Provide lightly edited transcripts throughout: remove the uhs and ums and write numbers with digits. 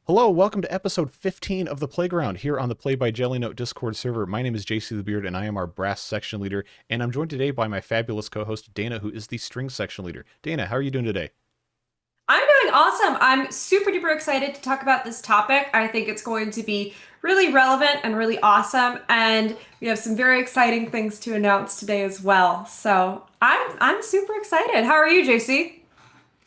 Hello, welcome to episode 15 of The Playground here on the Play by Jellynote Discord server. My name is JC the Beard and I am our brass section leader, and I'm joined today by my fabulous co-host Dana, who is the string section leader. Dana, how are you doing today? I'm doing awesome. I'm super duper excited to talk about this topic. I think it's going to be really relevant and really awesome, and we have some very exciting things to announce today as well. So I'm super excited. How are you, JC?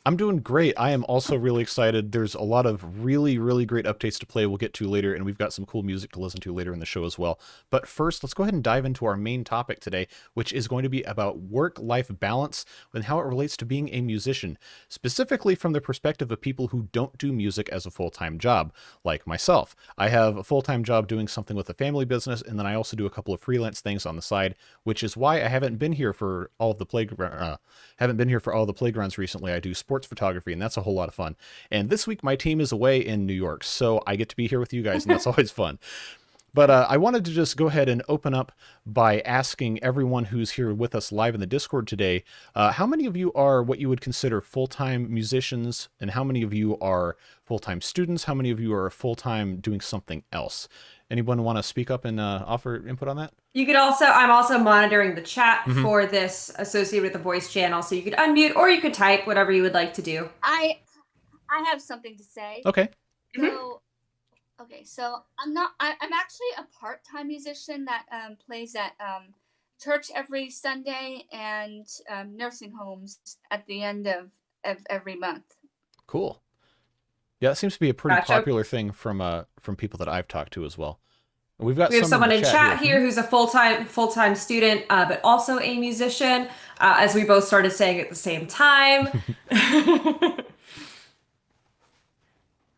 I'm doing great. I am also really excited. There's a lot of really great updates to play we'll get to later, and we've got some cool music to listen to later in the show as well. But first, let's go ahead and dive into our main topic today, which is going to be about work-life balance and how it relates to being a musician, specifically from the perspective of people who don't do music as a full-time job, like myself. I have a full-time job doing something with a family business, and then I also do a couple of freelance things on the side, which is why I haven't been here for all of the playgrounds recently. I do sports photography, and that's a whole lot of fun. And this week my team is away in New York, so I get to be here with you guys, and that's always fun. But I wanted to just go ahead and open up by asking everyone who's here with us live in the Discord today, how many of you are what you would consider full-time musicians, and how many of you are full-time students? How many of you are full-time doing something else? Anyone want to speak up and offer input on that? I'm also monitoring the chat for this associated with the voice channel, so you could unmute or you could type whatever you would like to do. I have something to say. Okay. So, so I'm actually a part-time musician that plays at church every Sunday and nursing homes at the end of every month. Cool. Yeah, that seems to be a pretty Gotcha. popular thing from people that I've talked to as well. We've got We have some someone in chat here. here who's a full-time student, but also a musician, as we both started saying at the same time.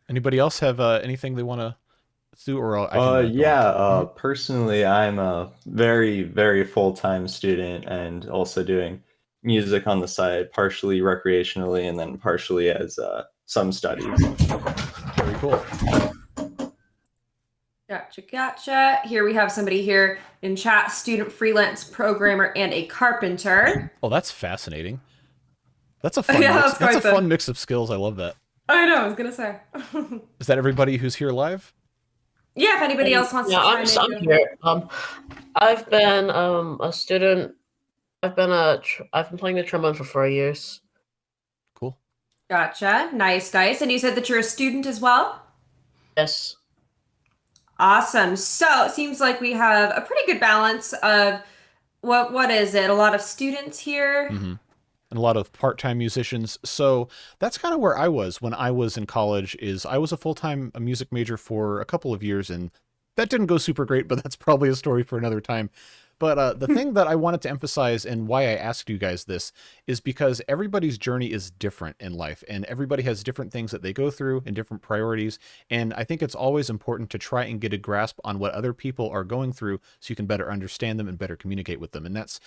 Anybody else have anything they want to do, or I can go on? Personally, I'm a very full-time student and also doing music on the side, partially recreationally and then partially as some studies. Very cool. Gotcha. Here we have somebody here in chat, student, freelance, programmer, and a carpenter. Oh, that's fascinating. That's a fun Yeah, mix. That's a fun mix of skills. I love that. I know, I was gonna say. Is that everybody who's here live? Yeah, if anybody else wants to chime in. I'm here. I've been a student. I've been playing the trombone for 4 years. Cool. Gotcha. Nice. And you said that you're a student as well? Yes. Awesome. So it seems like we have a pretty good balance of what is it? A lot of students here. Mm-hmm. And a lot of part-time musicians. So that's kind of where I was when I was in college. Is I was a full-time music major for a couple of years, and that didn't go super great, but that's probably a story for another time. But the thing that I wanted to emphasize and why I asked you guys this is because everybody's journey is different in life, and everybody has different things that they go through and different priorities. And I think it's always important to try and get a grasp on what other people are going through so you can better understand them and better communicate with them. And that's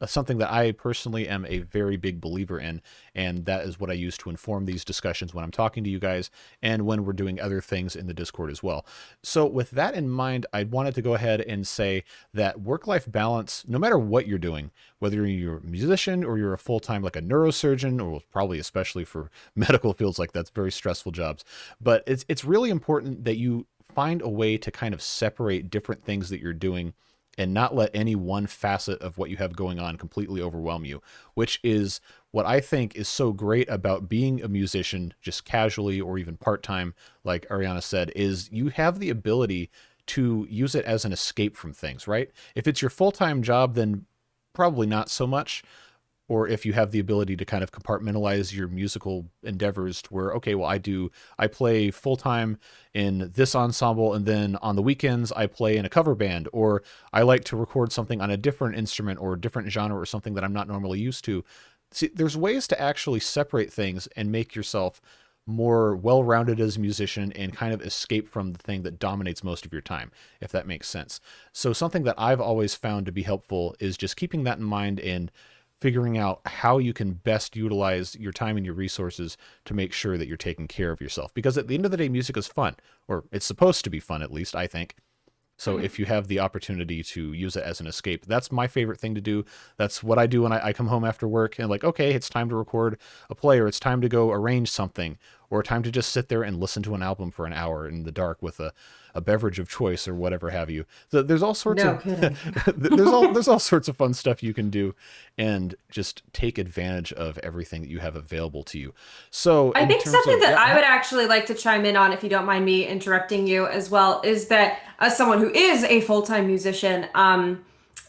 something that I personally am a very big believer in, and that is what I use to inform these discussions when I'm talking to you guys and when we're doing other things in the Discord as well. So with that in mind, I wanted to go ahead and say that work-life balance, no matter what you're doing, whether you're a musician or you're a full-time like a neurosurgeon, or probably especially for medical fields like that's very stressful jobs, but it's really important that you find a way to kind of separate different things that you're doing and not let any one facet of what you have going on completely overwhelm you, which is what I think is so great about being a musician, just casually or even part-time, like Ariana said, is you have the ability to use it as an escape from things, right? If it's your full-time job, then probably not so much. Or if you have the ability to kind of compartmentalize your musical endeavors to where, okay, well, I play full-time in this ensemble, and then on the weekends I play in a cover band, or I like to record something on a different instrument or a different genre or something that I'm not normally used to. See, there's ways to actually separate things and make yourself more well-rounded as a musician and kind of escape from the thing that dominates most of your time, if that makes sense. So something that I've always found to be helpful is just keeping that in mind and figuring out how you can best utilize your time and your resources to make sure that you're taking care of yourself. Because at the end of the day, music is fun, or it's supposed to be fun, at least, I think. So if you have the opportunity to use it as an escape, that's my favorite thing to do. That's what I do when I come home after work and like, okay, it's time to record a play, or it's time to go arrange something, or time to just sit there and listen to an album for an hour in the dark with a beverage of choice or whatever have you. There's all sorts No of kidding. there's all sorts of fun stuff you can do, and just take advantage of everything that you have available to you. So I in think terms something of, that yeah, I would actually like to chime in on, if you don't mind me interrupting you as well, is that as someone who is a full-time musician,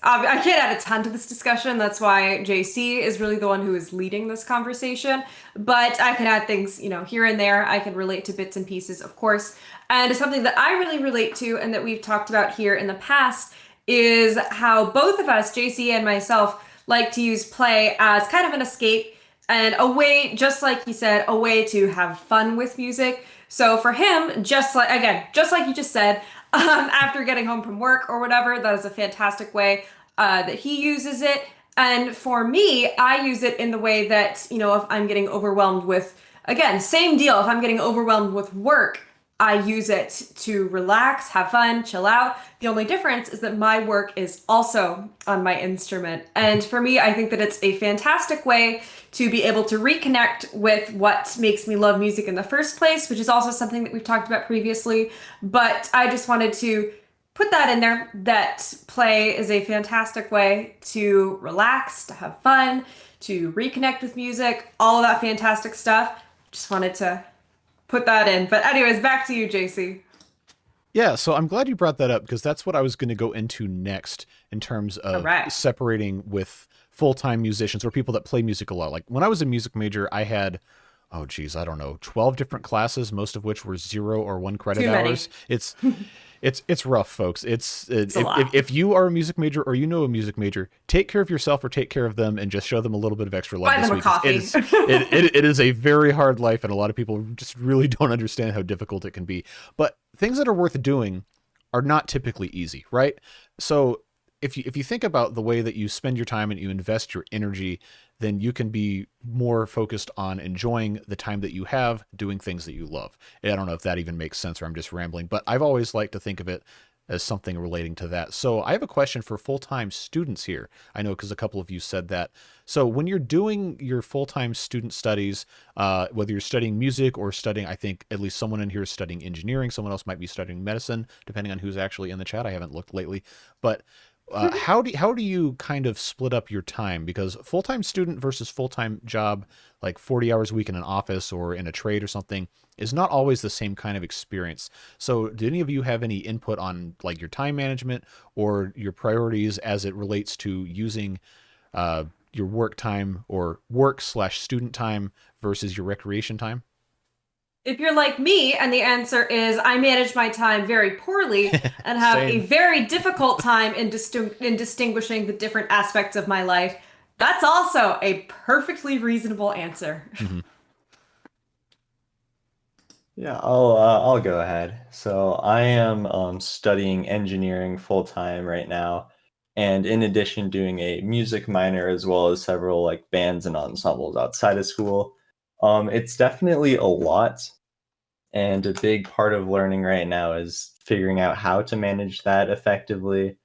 I can't add a ton to this discussion. That's why JC is really the one who is leading this conversation. But I can add things, here and there. I can relate to bits and pieces, of course. And something that I really relate to and that we've talked about here in the past is how both of us, JC and myself, like to use play as kind of an escape and a way, just like he said, a way to have fun with music. So for him, just like you just said, after getting home from work or whatever, that is a fantastic way that he uses it. And for me, I use it in the way that, if I'm getting overwhelmed with, again, same deal. If I'm getting overwhelmed with work, I use it to relax, have fun, chill out. The only difference is that my work is also on my instrument. And for me, I think that it's a fantastic way to be able to reconnect with what makes me love music in the first place, which is also something that we've talked about previously. But I just wanted to put that in there, that play is a fantastic way to relax, to have fun, to reconnect with music, all of that fantastic stuff. Just wanted to put that in. But anyways, back to you, JC. Yeah, so I'm glad you brought that up, because that's what I was going to go into next in terms of separating with full-time musicians or people that play music a lot. Like when I was a music major, I had, 12 different classes, most of which were 0 or 1 credit hours. It's rough, folks. It's a lot. if you are a music major or a music major, take care of yourself or take care of them and just show them a little bit of extra love Buy this them a week. coffee. It is a very hard life, and a lot of people just really don't understand how difficult it can be. But things that are worth doing are not typically easy, right? So if you think about the way that you spend your time and you invest your energy, then you can be more focused on enjoying the time that you have doing things that you love. I don't know if that even makes sense or I'm just rambling, but I've always liked to think of it as something relating to that. So I have a question for full-time students here. I know because a couple of you said that. So when you're doing your full-time student studies, whether you're studying music or studying, I think at least someone in here is studying engineering, someone else might be studying medicine, depending on who's actually in the chat. I haven't looked lately, but how do you kind of split up your time? Because full-time student versus full-time job, like 40 hours a week in an office or in a trade or something, is not always the same kind of experience. So do any of you have any input on like your time management or your priorities as it relates to using your work time or work/student time versus your recreation time? If you're like me, and the answer is I manage my time very poorly and have a Same. very difficult time in distinguishing the different aspects of my life, that's also a perfectly reasonable answer. Mm-hmm. Yeah, I'll go ahead. So I am studying engineering full time right now, and in addition, doing a music minor as well as several like bands and ensembles outside of school. It's definitely a lot, and a big part of learning right now is figuring out how to manage that effectively.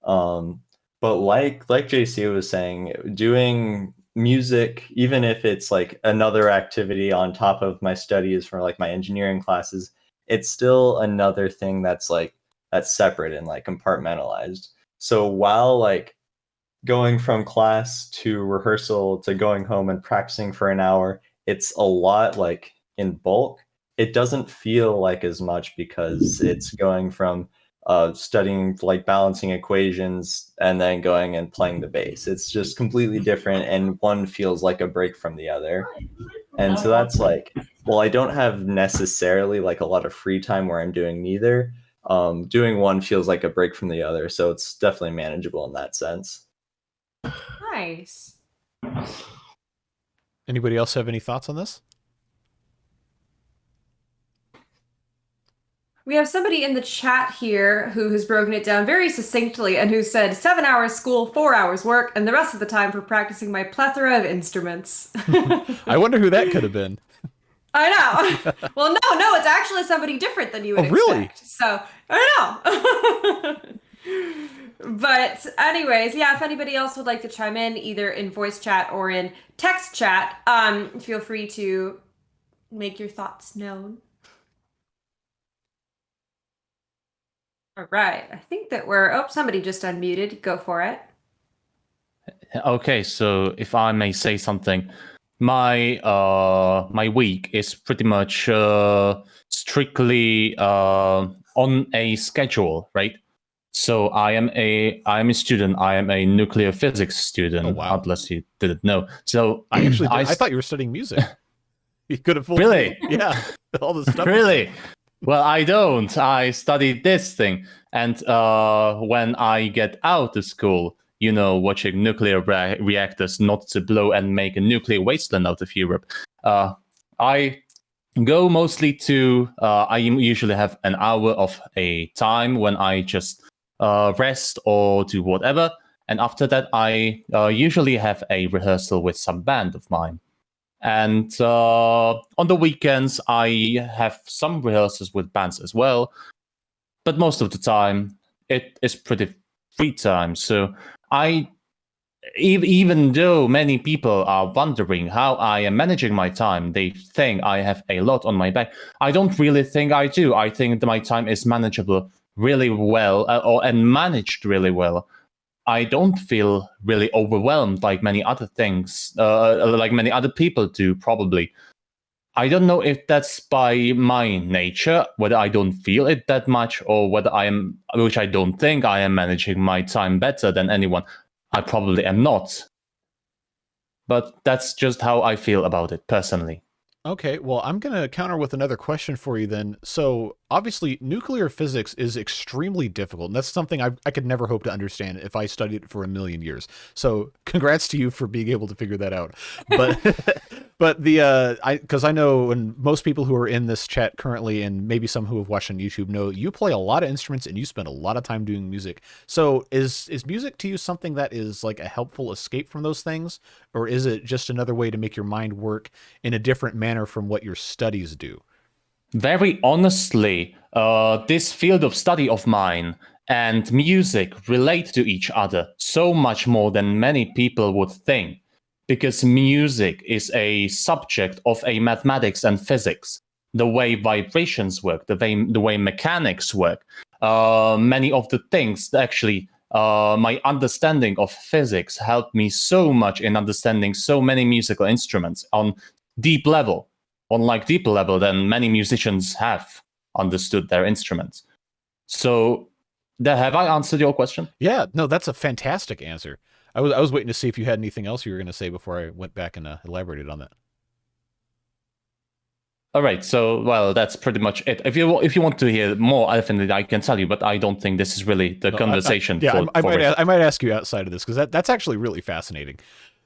Um, but like JC was saying, doing music, even if it's like another activity on top of my studies for like my engineering classes, it's still another thing that's separate and like compartmentalized. So while like going from class to rehearsal to going home and practicing for an hour, it's a lot like in bulk. It doesn't feel like as much because it's going from studying like balancing equations and then going and playing the bass. It's just completely different, and one feels like a break from the other. And so that's like, well, I don't have necessarily like a lot of free time where I'm doing neither. Doing one feels like a break from the other, so it's definitely manageable in that sense. Nice. Anybody else have any thoughts on this? We have somebody in the chat here who has broken it down very succinctly and who said 7 hours school, 4 hours work, and the rest of the time for practicing my plethora of instruments. I wonder who that could have been. I know. Well, no, it's actually somebody different than you would really? expect. So, I know. But anyways, yeah, if anybody else would like to chime in, either in voice chat or in text chat, feel free to make your thoughts known. All right. I think that somebody just unmuted. Go for it. Okay, so if I may say something, my my week is pretty much strictly on a schedule, right? So I am a student. I am a nuclear physics student. Oh, wow. Unless you didn't know. So I actually I thought you were studying music. You could have fooled Really? me. Yeah, all the stuff. Really? Well, I don't. I studied this thing, and when I get out of school, watching nuclear reactors not to blow and make a nuclear wasteland out of Europe, I go mostly to. I usually have an hour of a time when I just rest or do whatever, and after that, I usually have a rehearsal with some band of mine. And on the weekends, I have some rehearsals with bands as well. But most of the time, it is pretty free time. So even though many people are wondering how I am managing my time, they think I have a lot on my back. I don't really think I do. I think that my time is manageable really well and managed really well. I don't feel really overwhelmed like many other things, like many other people do, probably. I don't know if that's by my nature, whether I don't feel it that much, or whether which I don't think I am managing my time better than anyone. I probably am not. But that's just how I feel about it, personally. Okay, well, I'm going to counter with another question for you then. So, obviously, nuclear physics is extremely difficult, and that's something I could never hope to understand if I studied it for a million years. So, congrats to you for being able to figure that out. But but because I know, and most people who are in this chat currently, and maybe some who have watched on YouTube know, you play a lot of instruments and you spend a lot of time doing music. So, is music to you something that is like a helpful escape from those things, or is it just another way to make your mind work in a different manner from what your studies do? Very honestly, this field of study of mine and music relate to each other so much more than many people would think, because music is a subject of a mathematics and physics. The way vibrations work, the way mechanics work, many of the things actually. My understanding of physics helped me so much in understanding so many musical instruments on deep level, deeper level than many musicians have understood their instruments. So, have I answered your question? Yeah, no, that's a fantastic answer. I was waiting to see if you had anything else you were going to say before I went back and elaborated on that. All right, so well, that's pretty much it. If you want to hear more, I think I can tell you, but I don't think this is really the conversation. I might ask you outside of this because that's actually really fascinating.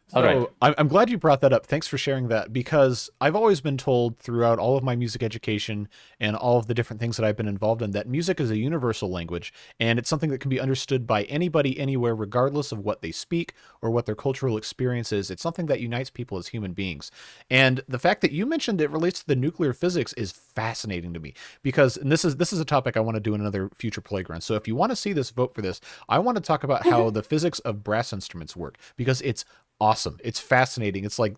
So right. I'm glad you brought that up. Thanks for sharing that, because I've always been told throughout all of my music education and all of the different things that I've been involved in that music is a universal language, and it's something that can be understood by anybody, anywhere, regardless of what they speak or what their cultural experience is. It's something that unites people as human beings. And the fact that you mentioned it relates to the nuclear physics is fascinating to me, because and this is a topic I want to do in another future playground. So if you want to see this, vote for this. I want to talk about how the physics of brass instruments work, because it's awesome. It's fascinating. It's like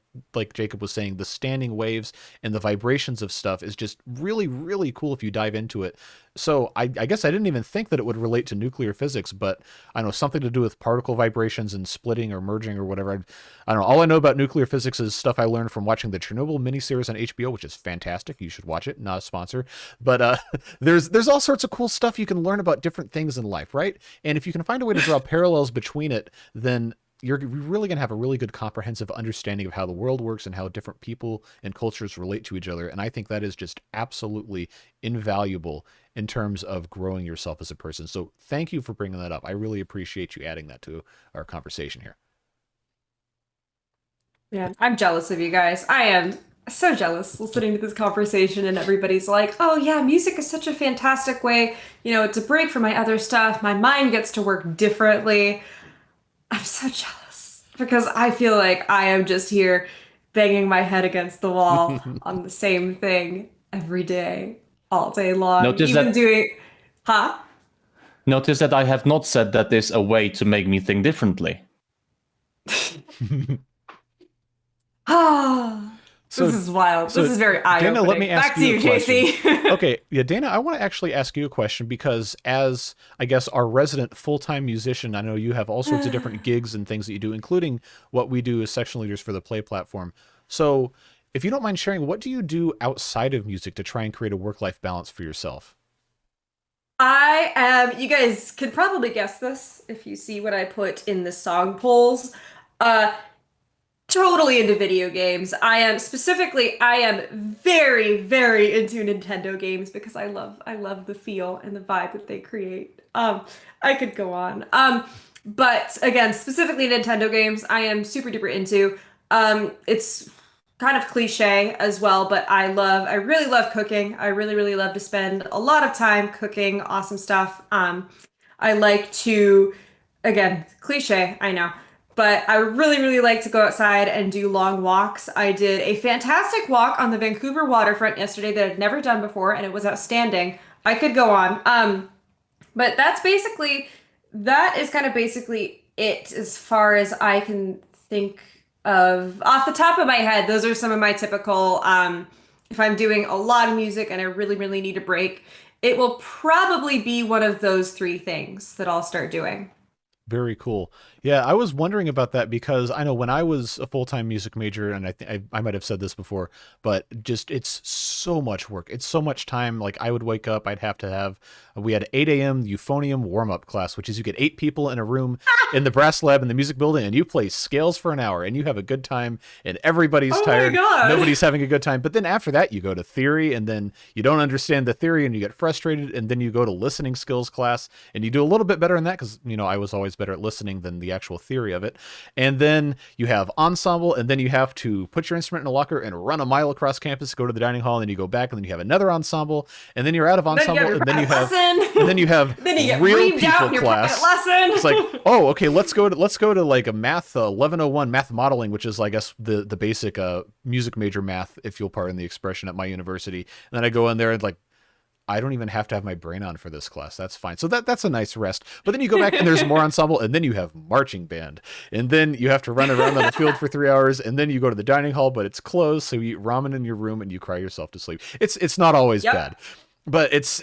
Jacob was saying, the standing waves and the vibrations of stuff is just really, really cool if you dive into it. So I guess I didn't even think that it would relate to nuclear physics, but I know something to do with particle vibrations and splitting or merging or whatever. I don't know. All I know about nuclear physics is stuff I learned from watching the Chernobyl miniseries on HBO, which is fantastic. You should watch it. Not a sponsor, but there's all sorts of cool stuff you can learn about different things in life, right? And if you can find a way to draw parallels between it, then you're really going to have a really good comprehensive understanding of how the world works and how different people and cultures relate to each other. And I think that is just absolutely invaluable in terms of growing yourself as a person. So thank you for bringing that up. I really appreciate you adding that to our conversation here. Yeah, I'm jealous of you guys. I am so jealous listening to this conversation, and everybody's like, oh yeah, music is such a fantastic way, it's a break from my other stuff. My mind gets to work differently. I'm so jealous because I feel like I am just here banging my head against the wall on the same thing every day, all day long. Notice that I have not said that there's a way to make me think differently. This is wild. so This is very eye-opening. Dana, let me ask Back to you, question. JC. Okay, yeah, Dana, I want to actually ask you a question because as, I guess, our resident full-time musician, I know you have all sorts of different gigs and things that you do, including what we do as section leaders for the Play platform. So if you don't mind sharing, what do you do outside of music to try and create a work-life balance for yourself? I am, you guys could probably guess this if you see what I put in the song polls. Uh, totally into video games. I am very, very into Nintendo games because I love the feel and the vibe that they create. I could go on. But again, specifically Nintendo games, I am super duper into. It's kind of cliche as well, but I really love cooking. I really, really love to spend a lot of time cooking awesome stuff. I like to, again, cliche, I know, but I really, really like to go outside and do long walks. I did a fantastic walk on the Vancouver waterfront yesterday that I'd never done before, and it was outstanding. I could go on. But that is kind of basically it as far as I can think of off the top of my head. Those are some of my typical, if I'm doing a lot of music and I really, really need a break, it will probably be one of those three things that I'll start doing. Very cool. Yeah, I was wondering about that because I know when I was a full-time music major, and I think I might have said this before, but just it's so much work. It's so much time. Like I would wake up, we had 8 a.m. euphonium warm-up class, which is you get 8 people in a room in the brass lab in the music building, and you play scales for an hour, and you have a good time, and everybody's tired. My God. Nobody's having a good time. But then after that, you go to theory, and then you don't understand the theory, and you get frustrated, and then you go to listening skills class, and you do a little bit better in that because, I was always better at listening than the actual theory of it. And then you have ensemble, and then you have to put your instrument in a locker and run a mile across campus, go to the dining hall, and then you go back, and then you have another ensemble, and then you're out of ensemble, and then you have Then you get real reamed out people in your class. private lesson. It's like, oh, okay, let's go to like a math 1101 math modeling, which is I guess the basic music major math, if you'll pardon the expression, at my university. And then I go in there and like, I don't even have to have my brain on for this class. That's fine. So that's a nice rest. But then you go back and there's more ensemble, and then you have marching band, and then you have to run around on the field for 3 hours, and then you go to the dining hall, but it's closed, so you eat ramen in your room and you cry yourself to sleep. It's not always bad. But it's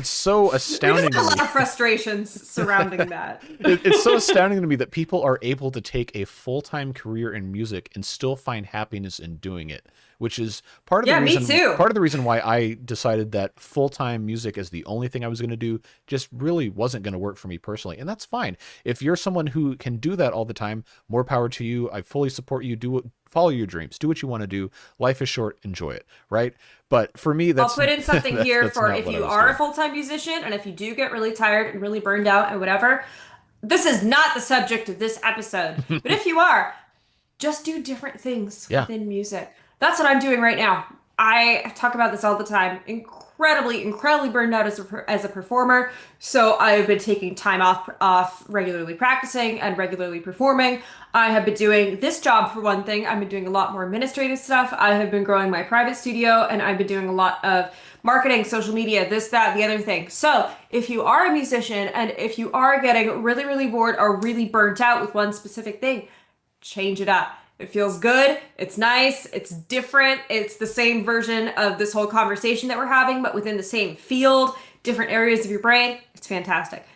so astounding. There's a lot of frustrations surrounding that. It's so astounding to me that people are able to take a full-time career in music and still find happiness in doing it, which is part of the reason. Me too. Part of the reason why I decided that full-time music is the only thing I was going to do just really wasn't going to work for me personally, and that's fine. If you're someone who can do that all the time, more power to you. I fully support you. Follow your dreams. Do what you want to do. Life is short. Enjoy it. Right. But for me, I'll put in something here for if you are doing. a full-time musician and if you do get really tired and really burned out and whatever. This is not the subject of this episode. But if you are, just do different things within music. That's what I'm doing right now. I talk about this all the time. Incredibly burned out as a performer. So I've been taking time off regularly practicing and regularly performing. I have been doing this job for one thing. I've been doing a lot more administrative stuff. I have been growing my private studio, and I've been doing a lot of marketing, social media, this, that, the other thing. So if you are a musician and if you are getting really, really bored or really burnt out with one specific thing, change it up. It feels good. It's nice. It's different. It's the same version of this whole conversation that we're having, but within the same field, different areas of your brain. It's fantastic.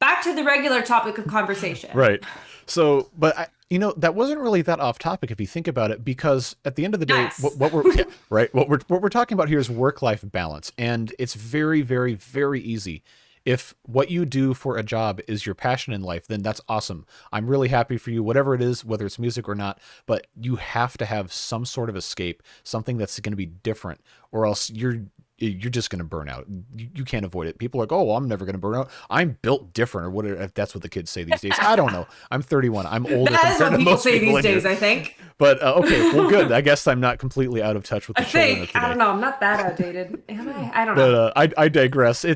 Back to the regular topic of conversation. Right. So, but that wasn't really that off topic if you think about it, because at the end of the day, what we're talking about here is work-life balance, and it's very, very, very easy. If what you do for a job is your passion in life, then that's awesome. I'm really happy for you, whatever it is, whether it's music or not, but you have to have some sort of escape, something that's going to be different, or else you're just going to burn out. You can't avoid it. People are like, oh, well, I'm never going to burn out. I'm built different, or whatever. If that's what the kids say these days. I don't know. I'm 31. I'm older. That is what people say people these days, I think. But okay, well, good. I guess I'm not completely out of touch with the children of today. I don't know. I'm not that outdated. Am I? I don't know. But I digress.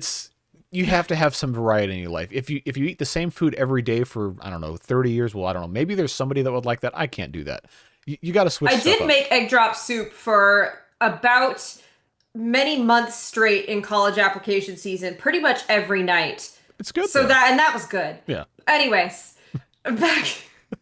You have to have some variety in your life. If you eat the same food every day for, I don't know, 30 years, well, I don't know. Maybe there's somebody that would like that. I can't do that. You got to switch stuff up. I did make egg drop soup for about many months straight in college application season, pretty much every night. It's good. So though. that was good. Yeah. Anyways, back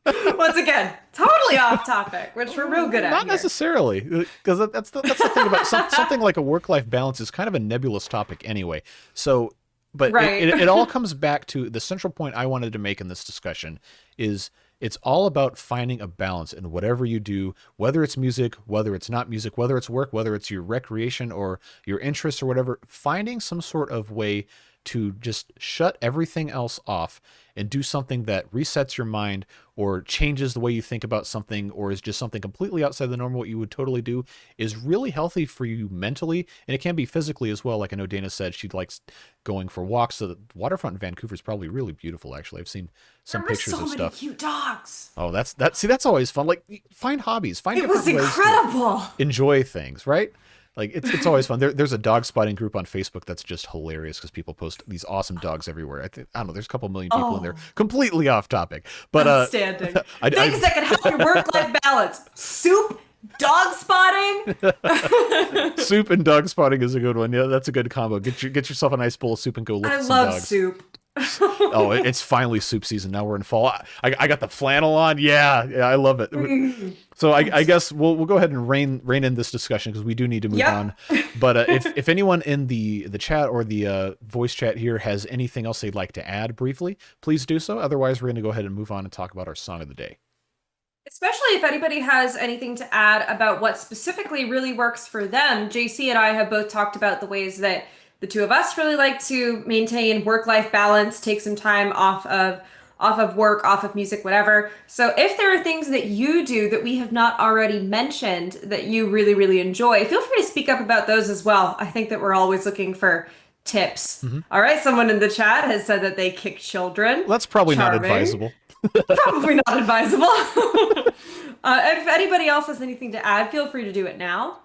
Once again, totally off topic, which we're real good at. Not here. necessarily, because that's the thing about something like a work-life balance is kind of a nebulous topic anyway. So, but Right. it all comes back to the central point I wanted to make in this discussion is it's all about finding a balance in whatever you do, whether it's music, whether it's not music, whether it's work, whether it's your recreation or your interests or whatever, finding some sort of way to just shut everything else off and do something that resets your mind or changes the way you think about something or is just something completely outside the normal what you would totally do is really healthy for you mentally, and it can be physically as well. Like I know Dana said she likes going for walks. So the waterfront in Vancouver is probably really beautiful. Actually, I've seen some There were pictures so of many stuff. cute dogs. Oh, that's always fun. Like find hobbies, find It different was ways to incredible. enjoy things, right? Like it's always fun. There's a dog spotting group on Facebook that's just hilarious because people post these awesome dogs everywhere. I don't know. There's a couple million people in there. Completely off topic, but Outstanding. I- Things that can help your work-life balance: soup, dog spotting. soup and dog spotting is a good one. Yeah, that's a good combo. Get yourself a nice bowl of soup and go look I at some love dogs. soup. Oh, it's finally soup season. Now we're in fall. I got the flannel on. Yeah, I love it. So I guess we'll go ahead and rein in this discussion because we do need to move Yep. on. But if anyone in the chat or the voice chat here has anything else they'd like to add briefly, please do so. Otherwise, we're going to go ahead and move on and talk about our song of the day. Especially if anybody has anything to add about what specifically really works for them. JC and I have both talked about the ways that the two of us really like to maintain work-life balance, take some time off of work, off of music, whatever. So if there are things that you do that we have not already mentioned that you really, really enjoy, feel free to speak up about those as well. I think that we're always looking for tips. All right, someone in the chat has said that they kick children. That's probably not Charming. advisable. Probably not advisable. And if anybody else has anything to add, feel free to do it now.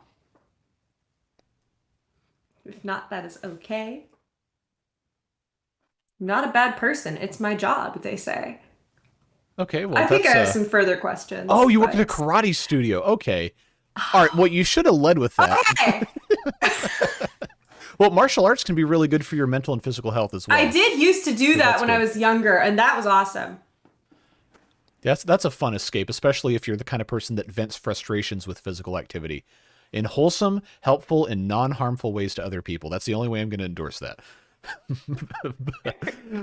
If not, that is okay. I'm not a bad person. It's my job, they say. Okay, well, I think I that's, have some further questions. Oh, you work at a but- karate studio. Okay. All right. Well, you should have led with that. Okay. Well, martial arts can be really good for your mental and physical health as well. I did used to do that that's when I good. was younger, and that was awesome. That's a fun escape, especially if you're the kind of person that vents frustrations with physical activity in wholesome, helpful, and non-harmful ways to other people. That's the only way I'm going to endorse that.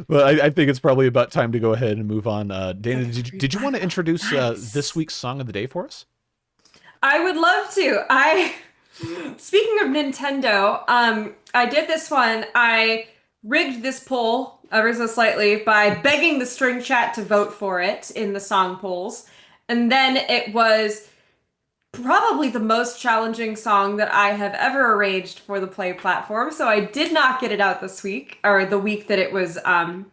But I think it's probably about time to go ahead and move on. Dana, did you want to introduce this week's song of the day for us? I would love to. Speaking of Nintendo, I did this one. I rigged this poll ever so slightly by begging the string chat to vote for it in the song polls. And then it was probably the most challenging song that I have ever arranged for the Play platform. So I did not get it out this week, or the week that it was that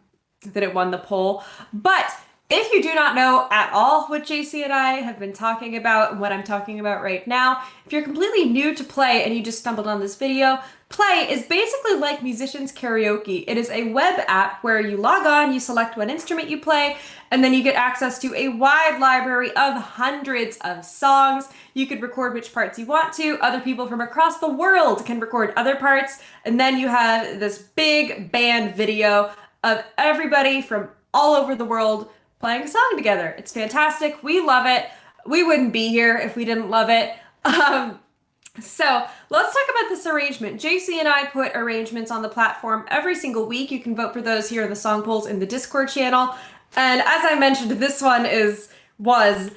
it won the poll. But if you do not know at all what JC and I have been talking about and what I'm talking about right now, if you're completely new to Play and you just stumbled on this video, Play is basically like musicians karaoke. It is a web app where you log on, you select what instrument you play, and then you get access to a wide library of hundreds of songs. You could record which parts you want to. Other people from across the world can record other parts. And then you have this big band video of everybody from all over the world playing a song together. It's fantastic. We love it. We wouldn't be here if we didn't love it. So let's talk about this arrangement. JC and I put arrangements on the platform every single week. You can vote for those here in the song polls in the Discord channel. And as I mentioned, this one was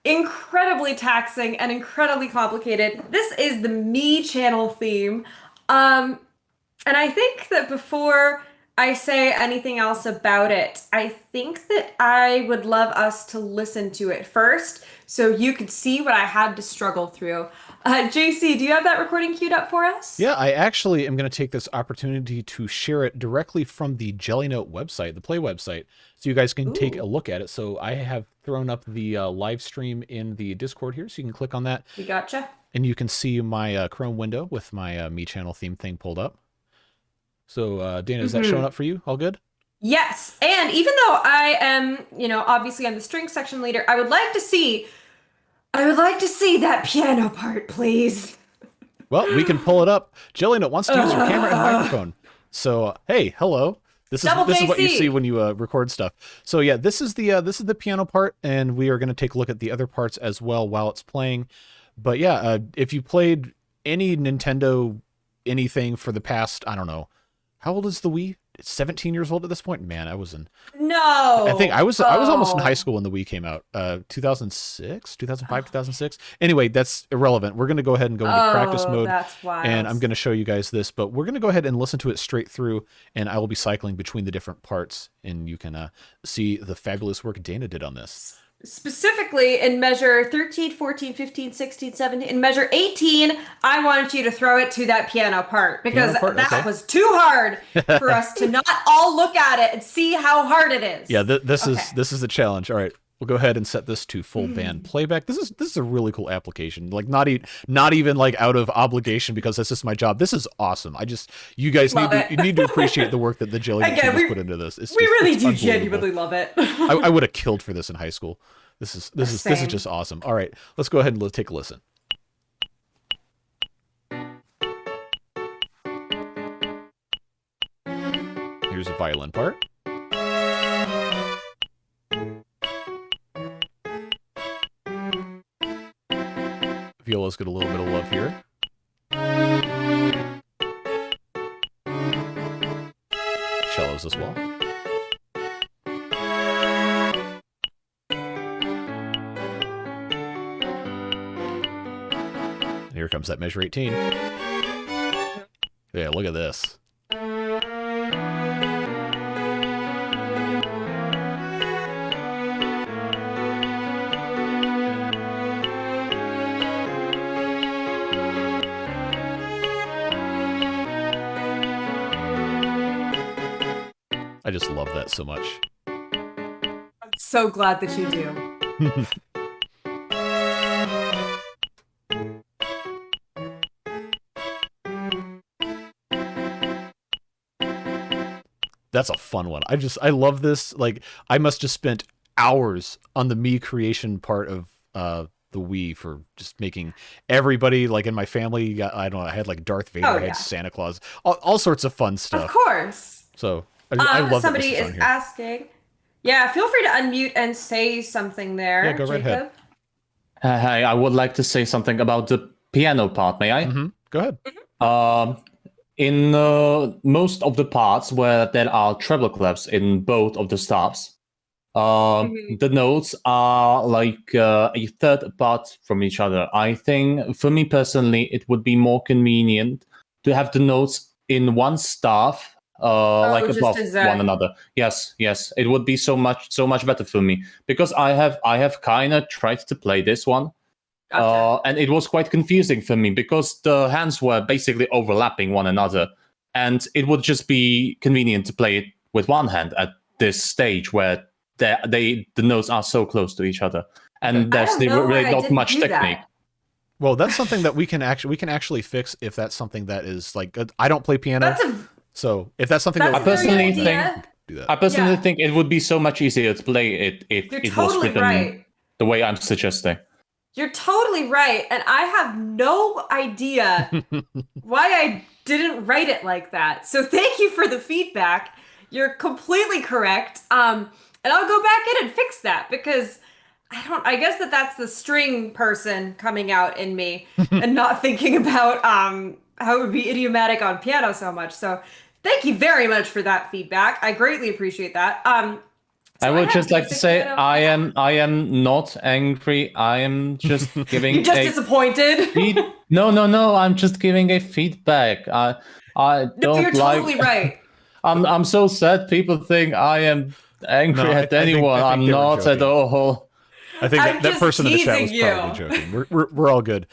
incredibly taxing and incredibly complicated. This is the Me channel theme. And I think that before I say anything else about it, I think that I would love us to listen to it first so you could see what I had to struggle through. JC, do you have that recording queued up for us? Yeah, I actually am going to take this opportunity to share it directly from the Jellynote website, the Play website, so you guys can take a look at it. So I have thrown up the live stream in the Discord here, so you can click on that. We gotcha. And you can see my Chrome window with my Me channel theme thing pulled up. So Dana, is that showing up for you? All good? Yes, and even though I am, obviously I'm the string section leader, I would like to see that piano part, please. Well, we can pull it up. Jellynote wants to use your camera and microphone. So, hey, hello. This Double is what you JC. see when you record stuff. So yeah, this is the piano part, and we are going to take a look at the other parts as well while it's playing. But yeah, if you played any Nintendo anything for the past, I don't know, how old is the Wii? It's 17 years old at this point. Man, I think I was almost in high school when the Wii came out. 2006, 2005, 2006. Anyway, that's irrelevant. We're going to go ahead and go into practice mode. That's wild. And I'm going to show you guys this, but we're going to go ahead and listen to it straight through, and I will be cycling between the different parts, and you can see the fabulous work Dana did on this. Specifically in measure 13, 14, 15, 16, 17, in measure 18, I wanted you to throw it to that piano part because that was too hard for us to not all look at it and see how hard it is. Yeah, this is the challenge. All right. We'll go ahead and set this to full band playback. This is a really cool application. Like not even like out of obligation because this is my job. This is awesome. You guys need to appreciate the work that the Jellynote team has put into this. We really do genuinely love it. I would have killed for this in high school. This is just awesome. All right, let's go ahead and take a listen. Here's a violin part. Viola's got a little bit of love here. Cellos as well. And here comes that measure 18. Yeah, look at this. I just love that so much. I'm so glad that you do. That's a fun one. I love this. Like, I must have spent hours on the me creation part of the Wii for just making everybody, like in my family, I don't know, I had like Darth Vader, I had Santa Claus, all sorts of fun stuff. Of course. So I love somebody that this is on here. asking. Yeah, feel free to unmute and say something there. Yeah, go right ahead. Hey, I would like to say something about the piano part, may I? Mm-hmm. Go ahead. In most of the parts where there are treble clefs in both of the stops, the notes are like a third apart from each other. I think, for me personally, it would be more convenient to have the notes in one staff, like above one another. Yes, it would be so much better for me because I have kind of tried to play this one. Gotcha. And it was quite confusing for me because the hands were basically overlapping one another, and it would just be convenient to play it with one hand at this stage where the notes are so close to each other, and there's really not much technique. Well, that's something that we can actually fix if that's something that is like I don't play piano, so if that's something that I personally think it would be so much easier to play it if it was written the way I'm suggesting. You're totally right, and I have no idea why I didn't write it like that. So thank you for the feedback. You're completely correct. And I'll go back in and fix that because I guess that's the string person coming out in me and not thinking about how it would be idiomatic on piano so much. So thank you very much for that feedback. I greatly appreciate that. I would just like to say I am not angry. I am just giving. You're just disappointed. No. I'm just giving a feedback. I don't you're totally right. I'm so sad. People think I am angry at anyone. I think I'm not at all. I think that person in the chat was probably joking. We're all good.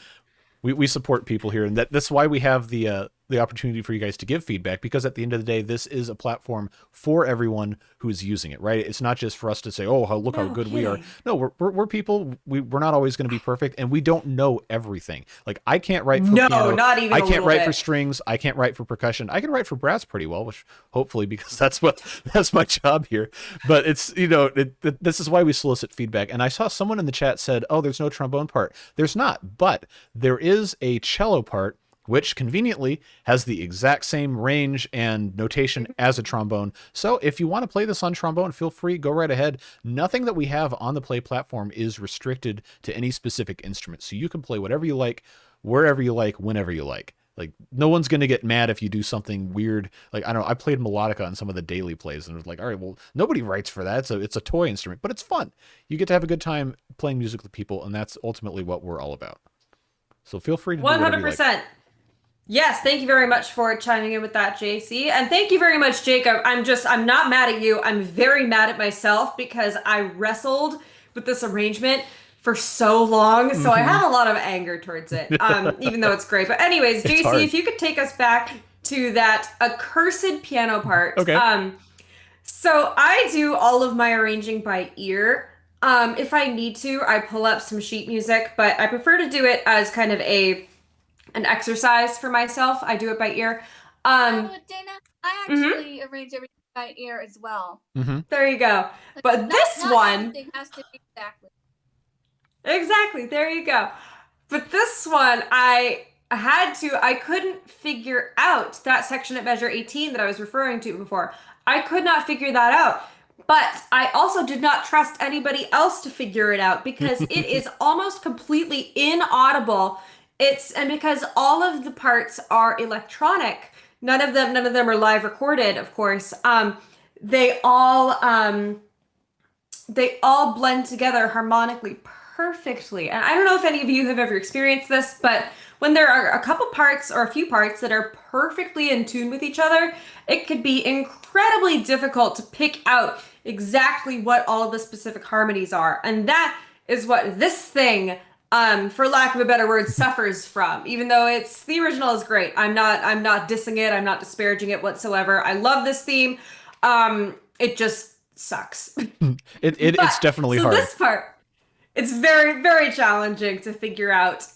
We support people here, and that's why we have the opportunity for you guys to give feedback, because at the end of the day, this is a platform for everyone who is using it, right? It's not just for us to say, oh, look how good we are. No, we're people. We're not always going to be perfect, and we don't know everything. Like, I can't write for piano. Not even I can't write bit. for strings. I can't write for percussion. I can write for brass pretty well, which hopefully, because that's my job here. But it's, this is why we solicit feedback. And I saw someone in the chat said, oh, there's no trombone part. There's not, but there is a cello part which conveniently has the exact same range and notation as a trombone. So if you want to play this on trombone, feel free, go right ahead. Nothing that we have on the Play platform is restricted to any specific instrument. So you can play whatever you like, wherever you like, whenever you like. Like, no one's going to get mad if you do something weird. Like, I don't know, I played melodica on some of the daily plays, and it was like, all right, well, nobody writes for that. So it's a toy instrument, but it's fun. You get to have a good time playing music with people, and that's ultimately what we're all about. So feel free to do whatever you like. 100%. Yes, thank you very much for chiming in with that, JC. And thank you very much, Jacob. I'm not mad at you. I'm very mad at myself because I wrestled with this arrangement for so long. So I have a lot of anger towards it, even though it's great. But anyways, JC, hard. if you could take us back to that accursed piano part. Okay. So I do all of my arranging by ear. If I need to, I pull up some sheet music, but I prefer to do it as kind of an exercise for myself. I do it by ear. Dana, I actually arrange everything by ear as well. There you go. Like, But this not one everything has to be exactly. There you go. But this one, I couldn't figure out that section at measure 18 that I was referring to before. I could not figure that out. But I also did not trust anybody else to figure it out because it is almost completely inaudible. And because all of the parts are electronic, none of them are live recorded, of course. They all blend together harmonically perfectly. And I don't know if any of you have ever experienced this, but when there are a couple parts or a few parts that are perfectly in tune with each other, it could be incredibly difficult to pick out exactly what all of the specific harmonies are. And that is what this thing, for lack of a better word, suffers from. Even though the original is great. I'm not dissing it. I'm not disparaging it whatsoever. I love this theme. It just sucks. It's definitely hard. So this part, it's very, very challenging to figure out.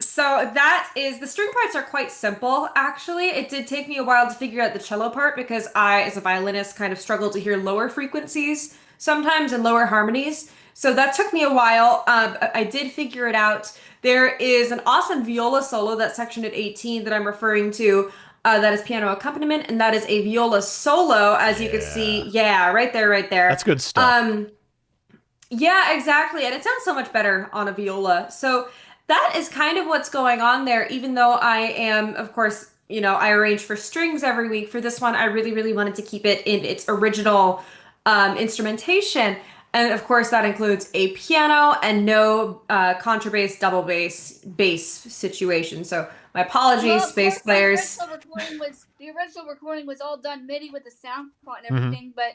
So the string parts are quite simple, actually. It did take me a while to figure out the cello part because I, as a violinist, kind of struggle to hear lower frequencies sometimes and lower harmonies. So that took me a while. I did figure it out. There is an awesome viola solo, that section at 18 that I'm referring to, that is piano accompaniment, and that is a viola solo, as you can see. Yeah, right there. That's good stuff. Yeah, exactly. And it sounds so much better on a viola. So that is kind of what's going on there, even though I am, of course, I arrange for strings every week. For this one, I really, really wanted to keep it in its original instrumentation. And of course, that includes a piano and no contrabass, double bass situation. So my apologies, bass players. The original recording was all done MIDI with the sound part and everything, but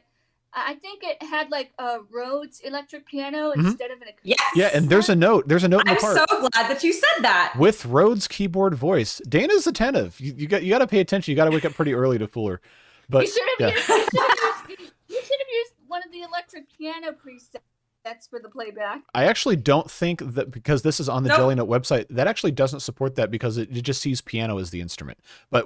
I think it had like a Rhodes electric piano instead of an acoustic. Yes. Yeah, and there's a note in the part. I'm so glad that you said that. With Rhodes keyboard voice. Dana's attentive. You got to pay attention. You got to wake up pretty early to fool her. But you should have used one of the electric piano presets for the playback. I actually don't think that, because this is on the Jellynote website, that actually doesn't support that because it just sees piano as the instrument. But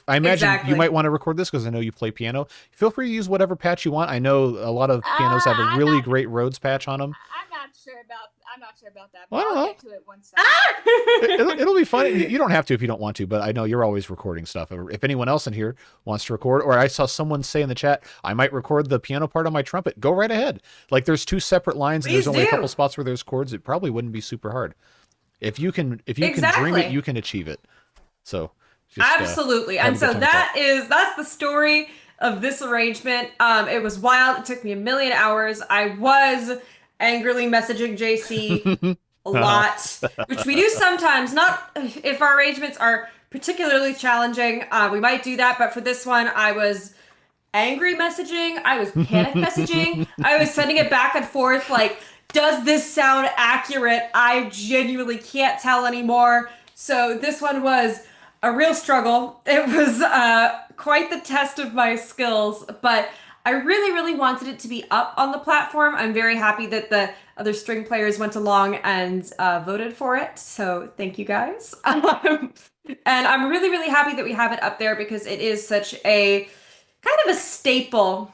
I imagine you might want to record this because I know you play piano. Feel free to use whatever patch you want. I know a lot of pianos have a really great Rhodes patch on them. I'm not sure about that. But Well, I don't I'll know. get to it one second. It'll be fun. You don't have to if you don't want to, but I know you're always recording stuff. If anyone else in here wants to record, or I saw someone say in the chat, I might record the piano part on my trumpet, go right ahead. Like, there's two separate lines and there's only a couple spots where there's chords. It probably wouldn't be super hard. If you can dream it, you can achieve it. So absolutely. And so that's the story of this arrangement. It was wild. It took me a million hours. I was angrily messaging JC a lot, which we do sometimes. Not if our arrangements are particularly challenging, we might do that. But for this one, I was angry messaging. I was panic messaging. I was sending it back and forth like, does this sound accurate? I genuinely can't tell anymore. So this one was a real struggle. It was quite the test of my skills, but I really, really wanted it to be up on the platform. I'm very happy that the other string players went along and voted for it. So thank you guys. And I'm really, really happy that we have it up there because it is such a kind of a staple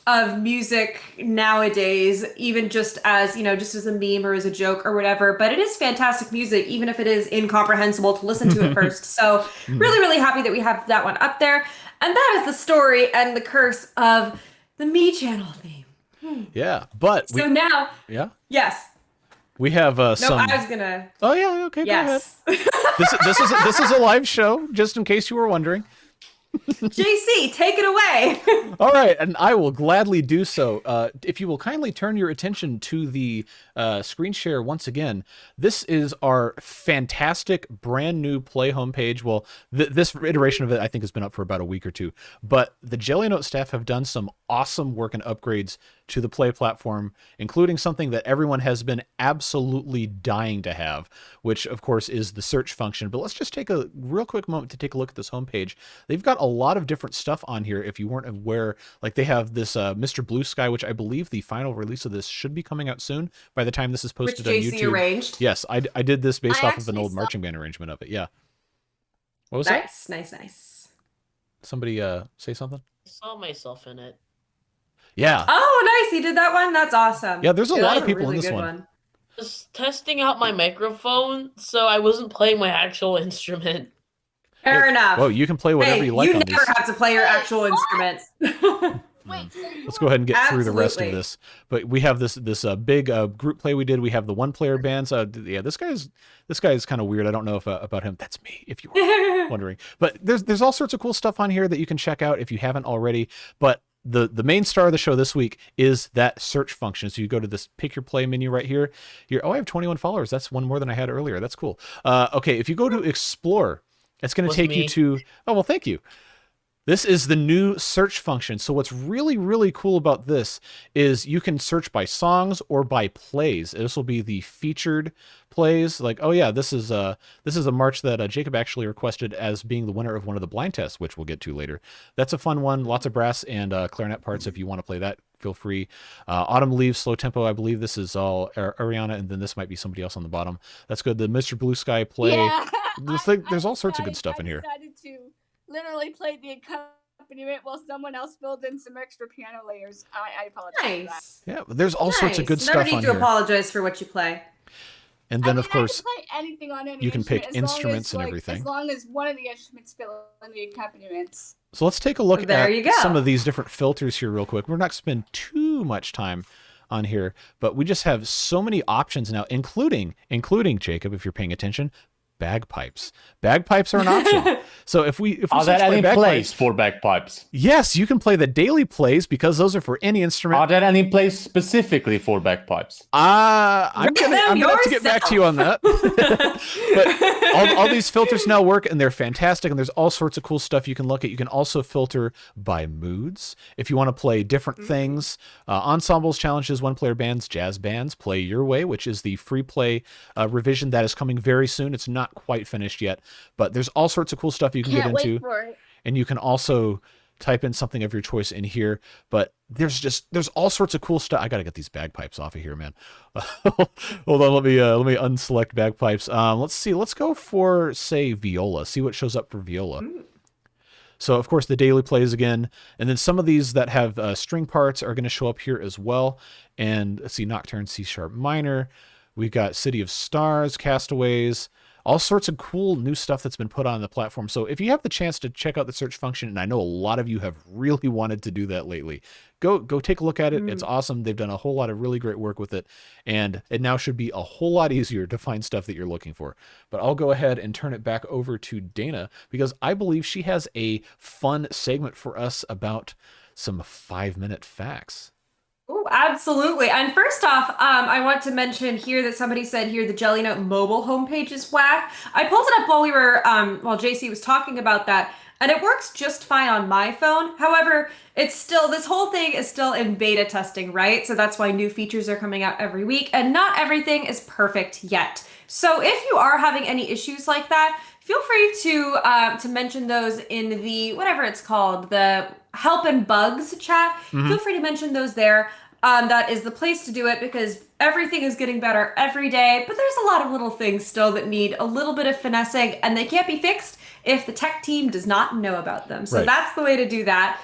of music nowadays, even just as, just as a meme or as a joke or whatever, but it is fantastic music, even if it is incomprehensible to listen to at first. So really, really happy that we have that one up there. And that is the story and the curse of the Me Channel theme. Yeah, but So now, yeah, yes. we have No, some. I was gonna. Oh yeah, okay, Yes. go ahead. This is a live show, just in case you were wondering. JC, take it away. All right, and I will gladly do so. If you will kindly turn your attention to the screen share once again, this is our fantastic brand new Play homepage. Well, this iteration of it I think has been up for about a week or two, but the Jellynote staff have done some awesome work and upgrades to the Play platform, including something that everyone has been absolutely dying to have, which of course is the search function. But let's just take a real quick moment to take a look at this homepage. They've got a lot of different stuff on here. If you weren't aware, like they have this Mr. Blue Sky, which I believe the final release of this should be coming out soon by the time this is posted on JC YouTube. arranged. Yes, I did this based off of an actually old saw- marching band arrangement of it. Yeah. What was that? Nice. Somebody say something? I saw myself in it. Yeah. Oh, nice. He did that one. That's awesome. Yeah, there's a Yeah, lot that's of people really in this good one. I was testing out my microphone, so I wasn't playing my actual instrument. Fair enough. Well, you can play whatever hey, you like on never these. have to play your actual What? instruments. Wait, so you Let's go ahead and get through the rest of Absolutely. this. But we have this big group play we did. We have the one player bands. Yeah, this guy's kind of weird. I don't know if about him. That's me, if you were wondering. But there's all sorts of cool stuff on here that you can check out if you haven't already. But the main star of the show this week is that search function. So you go to this pick your play menu right here. I have 21 followers. That's one more than I had earlier. That's cool. Okay, if you go to explore, it's going to Was take you me. to. Oh well, thank you. This is the new search function. So what's really, really cool about this is you can search by songs or by plays. This will be the featured plays. Like, oh yeah, this is a march that Jacob actually requested as being the winner of one of the blind tests, which we'll get to later. That's a fun one. Lots of brass and clarinet parts. If you want to play that, feel free. Autumn Leaves, slow tempo. I believe this is all Ariana, and then this might be somebody else on the bottom. That's good. The Mr. Blue Sky play. Yeah. There's all sorts of good stuff in here. I decided to literally play the accompaniment while someone else filled in some extra piano layers. I apologize for that. Nice. Yeah, there's all sorts of good Never stuff need on to here. apologize for what you play. And then, I of mean, course, I can play anything on any you can pick instrument, as long instruments as, and like, everything. As long as one of the instruments fill in the accompaniments. so let's take a look There at you go. some of these different filters here real quick. We're not going to spend too much time on here, but we just have so many options now, including Jacob, if you're paying attention, bagpipes. Bagpipes are an option. So if we Are search there by any bagpipes, plays for bagpipes? yes, you can play the daily plays because those are for any instrument. Are there any plays specifically for bagpipes? I'm Write gonna them have to get back to you on that. But all these filters now work, and they're fantastic, and there's all sorts of cool stuff you can look at. You can also filter by moods. If you want to play different things, ensembles, challenges, one-player bands, jazz bands, Play Your Way, which is the free play revision that is coming very soon. It's not quite finished yet, but there's all sorts of cool stuff you can Can't get wait into. for it. And you can also type in something of your choice in here, but there's all sorts of cool stuff. I gotta get these bagpipes off of here, man. Hold on, let me unselect bagpipes. Let's see, let's go for, say, viola, see what shows up for viola. So of course the daily plays again, and then some of these that have string parts are going to show up here as well. And let's see, Nocturne, C sharp minor. We've got City of Stars, Castaways, all sorts of cool new stuff that's been put on the platform. So if you have the chance to check out the search function, and I know a lot of you have really wanted to do that lately, go take a look at it. It's awesome. They've done a whole lot of really great work with it, and it now should be a whole lot easier to find stuff that you're looking for. But I'll go ahead and turn it back over to Dana, because I believe she has a fun segment for us about some 5-minute facts. Oh, absolutely. And first off, I want to mention here that somebody said here the Jellynote mobile homepage is whack. I pulled it up while we were while JC was talking about that, and it works just fine on my phone. However, it's still, this whole thing is still in beta testing, right? So that's why new features are coming out every week, and not everything is perfect yet. So if you are having any issues like that, feel free to mention those in the, whatever it's called, the help and bugs chat. Feel free to mention those there. That is the place to do it, because everything is getting better every day, but there's a lot of little things still that need a little bit of finessing, and they can't be fixed if the tech team does not know about them. So Right. that's the way to do that.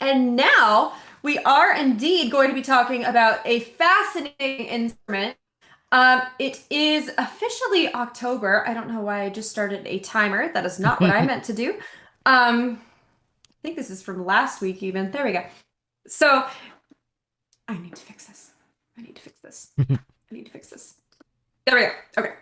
And now we are indeed going to be talking about a fascinating instrument. It is officially October. I don't know why I just started a timer. That is not what I meant to do. I think this is from last week even. There we go. So I need to fix this. I need to fix this. I need to fix this. There we go. Okay.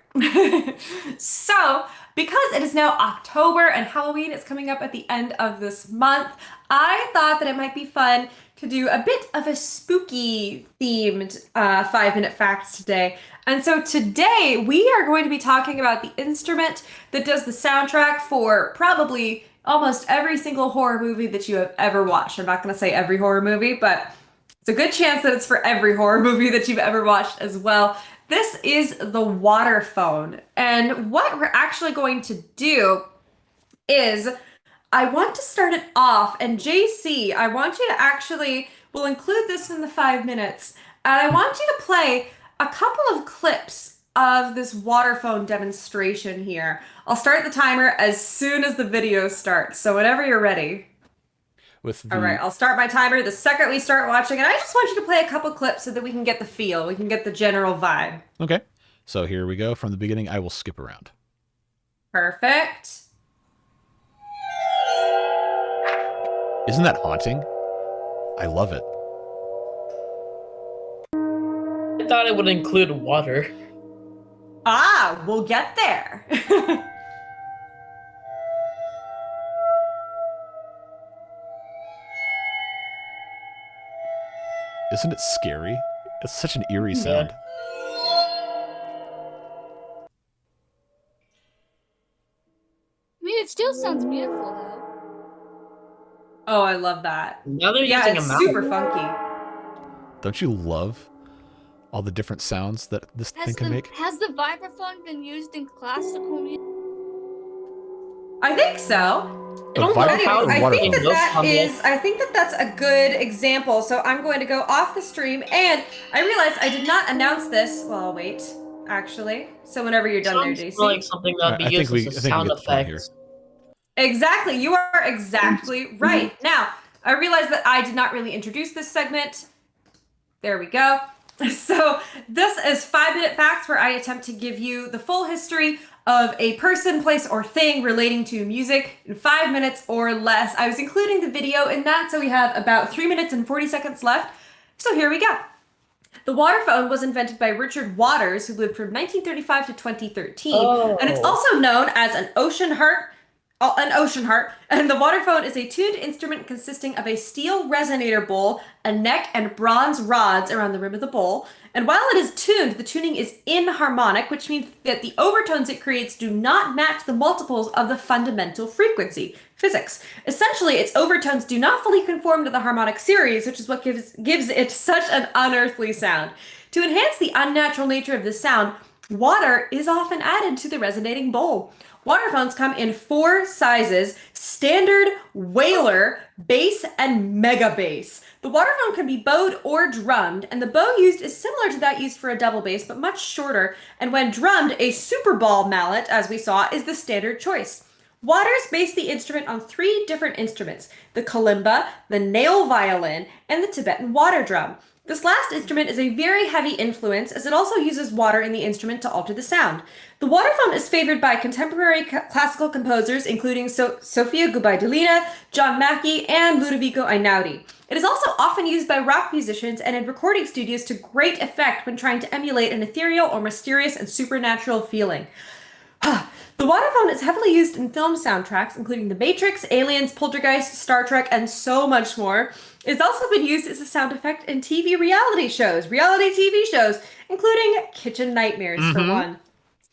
So, because it is now October and Halloween is coming up at the end of this month, I thought that it might be fun to do a bit of a spooky themed 5-minute facts today. And so today we are going to be talking about the instrument that does the soundtrack for probably almost every single horror movie that you have ever watched. I'm not going to say every horror movie, but it's a good chance that it's for every horror movie that you've ever watched as well. This is the waterphone. And what we're actually going to do is I want to start it off. And JC, I want you to actually, we'll include this in the 5 minutes. And I want you to play a couple of clips of this waterphone demonstration here. I'll start the timer as soon as the video starts. So whenever you're ready. All right, I'll start my timer the second we start watching, and I just want you to play a couple clips so that we can get the feel, we can get the general vibe. Okay, so here we go from the beginning. I will skip around. Perfect. Isn't that haunting? I love it. I thought it would include water. Ah, we'll get there. Isn't it scary? It's such an eerie sound. I mean, it still sounds beautiful, though. Oh, I love that. Now they're Yeah, using it's a mouse. super funky. Don't you love all the different sounds that this thing can make? Has the vibraphone been used in classical music? I think so. The don't know vibraphone how or I think waterphone? I think that that's a good example. So I'm going to go off the stream, and I realized I did not announce this. Well, I'll wait, actually. So whenever you're done there, Sounds JC. like something that would be I think used we- as I a think we sound get the point here. effect. Exactly. You are exactly right. Now, I realized that I did not really introduce this segment. There we go. So this is 5-minute facts where I attempt to give you the full history of a person, place, or thing relating to music in 5 minutes or less. I was including the video in that, so we have about 3 minutes and 40 seconds left. So here we go. The waterphone was invented by Richard Waters, who lived from 1935 to 2013, and it's also known as an ocean harp. And the waterphone is a tuned instrument consisting of a steel resonator bowl, a neck, and bronze rods around the rim of the bowl. And while it is tuned, the tuning is inharmonic, which means that the overtones it creates do not match the multiples of the fundamental frequency, physics. Essentially, its overtones do not fully conform to the harmonic series, which is what gives it such an unearthly sound. To enhance the unnatural nature of this sound, water is often added to the resonating bowl. Waterphones come in 4 sizes: standard, whaler, bass, and mega bass. The waterphone can be bowed or drummed, and the bow used is similar to that used for a double bass, but much shorter, and when drummed, a super ball mallet, as we saw, is the standard choice. Waters based the instrument on 3 different instruments: the kalimba, the nail violin, and the Tibetan water drum. This last instrument is a very heavy influence, as it also uses water in the instrument to alter the sound. The waterphone is favored by contemporary classical composers, including Sofia Gubaidulina, John Mackey, and Ludovico Einaudi. It is also often used by rock musicians and in recording studios to great effect when trying to emulate an ethereal or mysterious and supernatural feeling. The waterphone is heavily used in film soundtracks, including The Matrix, Aliens, Poltergeist, Star Trek, and so much more. It's also been used as a sound effect in reality TV shows, including Kitchen Nightmares, for one.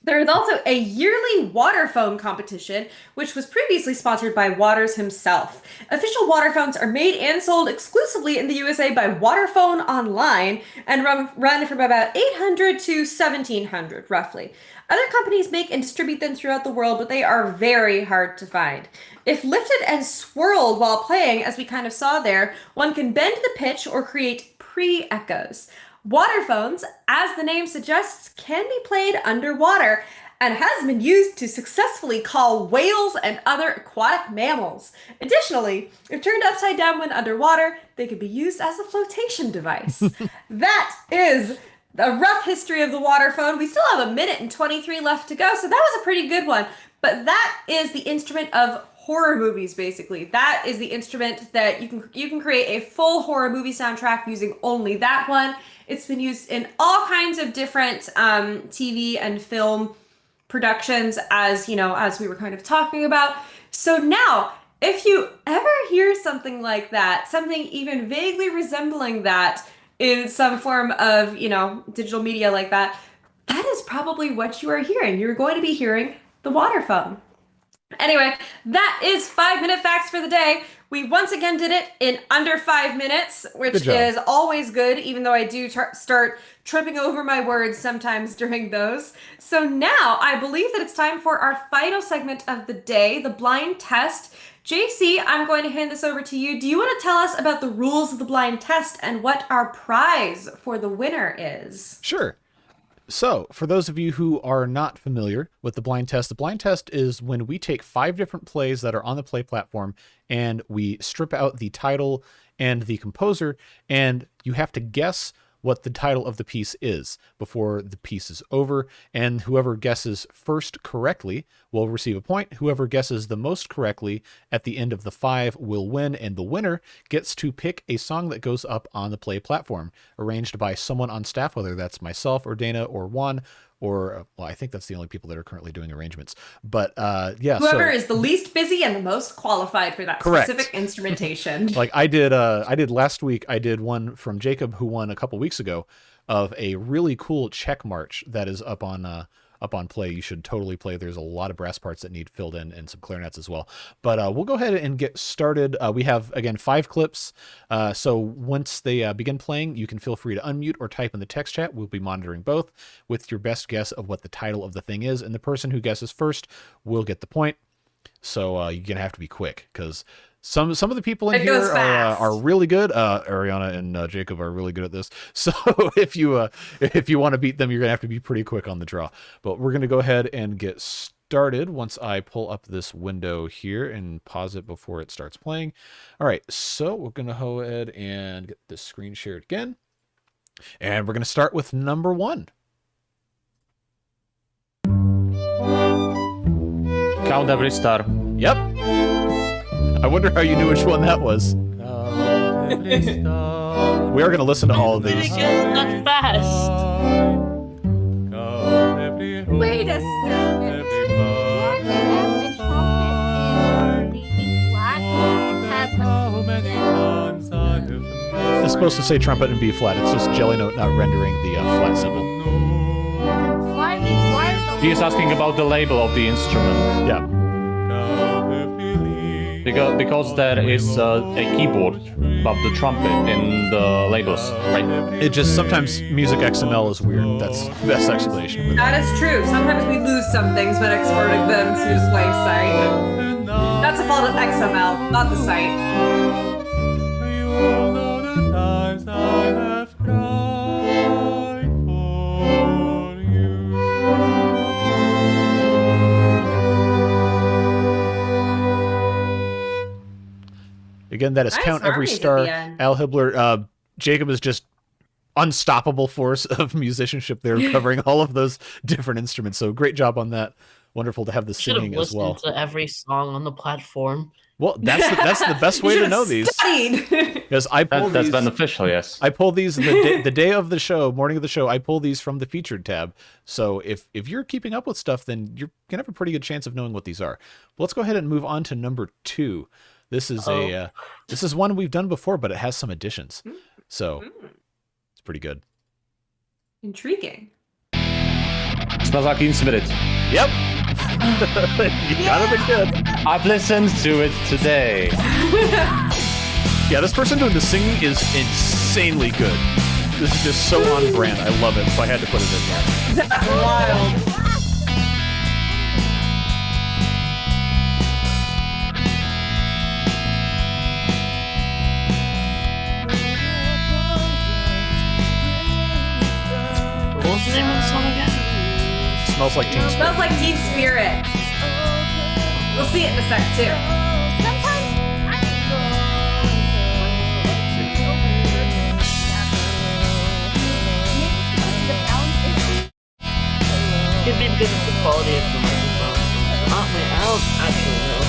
There is also a yearly waterphone competition, which was previously sponsored by Waters himself. Official waterphones are made and sold exclusively in the USA by Waterphone Online and run from about $800 to $1,700, roughly. Other companies make and distribute them throughout the world, but they are very hard to find. If lifted and swirled while playing, as we kind of saw there, one can bend the pitch or create pre-echoes. Waterphones, as the name suggests, can be played underwater, and has been used to successfully call whales and other aquatic mammals. Additionally, if turned upside down when underwater, they could be used as a flotation device. That is a rough history of the waterphone. We still have 1:23 left to go, so that was a pretty good one. But that is the instrument of horror movies, basically. That is the instrument that you can create a full horror movie soundtrack using only that one. It's been used in all kinds of different TV and film productions, as you know, as we were kind of talking about. So now, if you ever hear something like that, something even vaguely resembling that in some form of, you know, digital media like that, that is probably what you are hearing. You're going to be hearing the waterphone. Anyway, that is 5-minute facts for the day. We once again did it in under 5 minutes, which is always good, even though I do start tripping over my words sometimes during those. So now I believe that it's time for our final segment of the day, the blind test. JC, I'm going to hand this over to you. Do you want to tell us about the rules of the blind test and what our prize for the winner is? Sure. So, for those of you who are not familiar with the blind test is when we take 5 different plays that are on the play platform and we strip out the title and the composer, and you have to guess what the title of the piece is before the piece is over, and whoever guesses first correctly will receive a point. Whoever guesses the most correctly at the end of the 5 will win, and the winner gets to pick a song that goes up on the play platform, arranged by someone on staff, whether that's myself or Dana or Juan, or, well, I think that's the only people that are currently doing arrangements. But yeah, whoever is the least busy and the most qualified for that specific instrumentation. Like I did last week. I did one from Jacob, who won a couple weeks ago, of a really cool Czech march that is up on play. You should totally play. There's a lot of brass parts that need filled in and some clarinets as well. But we'll go ahead and get started. We have, again, 5 clips. So once they begin playing, you can feel free to unmute or type in the text chat. We'll be monitoring both with your best guess of what the title of the thing is. And the person who guesses first will get the point. So you're going to have to be quick, because some of the people in here are really good. Ariana and Jacob are really good at this. So if you want to beat them, you're gonna have to be pretty quick on the draw. But we're gonna go ahead and get started once I pull up this window here and pause it before it starts playing. All right, so we're gonna go ahead and get this screen shared again, and we're gonna start with number 1. Count every star. Yep. I wonder how you knew which one that was. We are going to listen to all of these. Not fast. Wait a second. The trumpet is B flat. It's supposed to say trumpet and B flat. It's just Jellynote not rendering the flat symbol. He is asking about the label of the instrument. Yeah. Because there is a keyboard above the trumpet in the labels, right? It just, sometimes music XML is weird. That's the best explanation. That is true. Sometimes we lose some things when exporting them to the play site. That's a fault of XML, not the site. Again, that is Nice Count Every harmonies at Star. the end. Al Hibbler. Jacob is just unstoppable force of musicianship there, covering all of those different instruments. So great job on that. Wonderful to have the Should have singing as listened well. to every song on the platform. Well, that's the best way to know these. Because I pull That's these. beneficial, yes. I pull these the day of the show, morning of the show. I pull these from the featured tab. So if you're keeping up with stuff, then you're gonna have a pretty good chance of knowing what these are. Well, let's go ahead and move on to number 2. This is this is one we've done before, but it has some additions. So it's pretty good. Intriguing. Smells like Teen Spirit. Yep. You got it again. I've listened to it today. Yeah, this person doing the singing is insanely good. This is just so on brand. I love it. So I had to put it in there. That's wild. Smells Like Teen Spirit. Smells like Teen Spirit. We'll see it in a sec too. Could be because of the quality of the microphone. I don't actually know.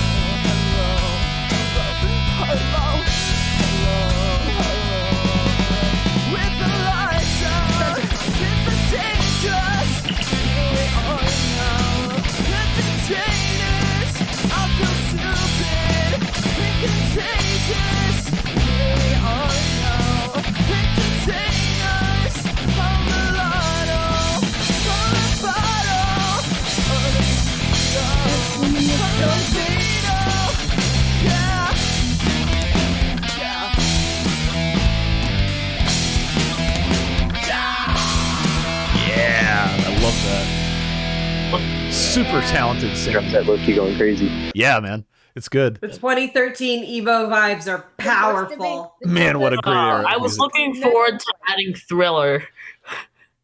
Super talented singer. Drums that low-key going crazy. Yeah, man. It's good. The 2013 Evo vibes are powerful. Man, what a great era. I was looking forward to adding Thriller.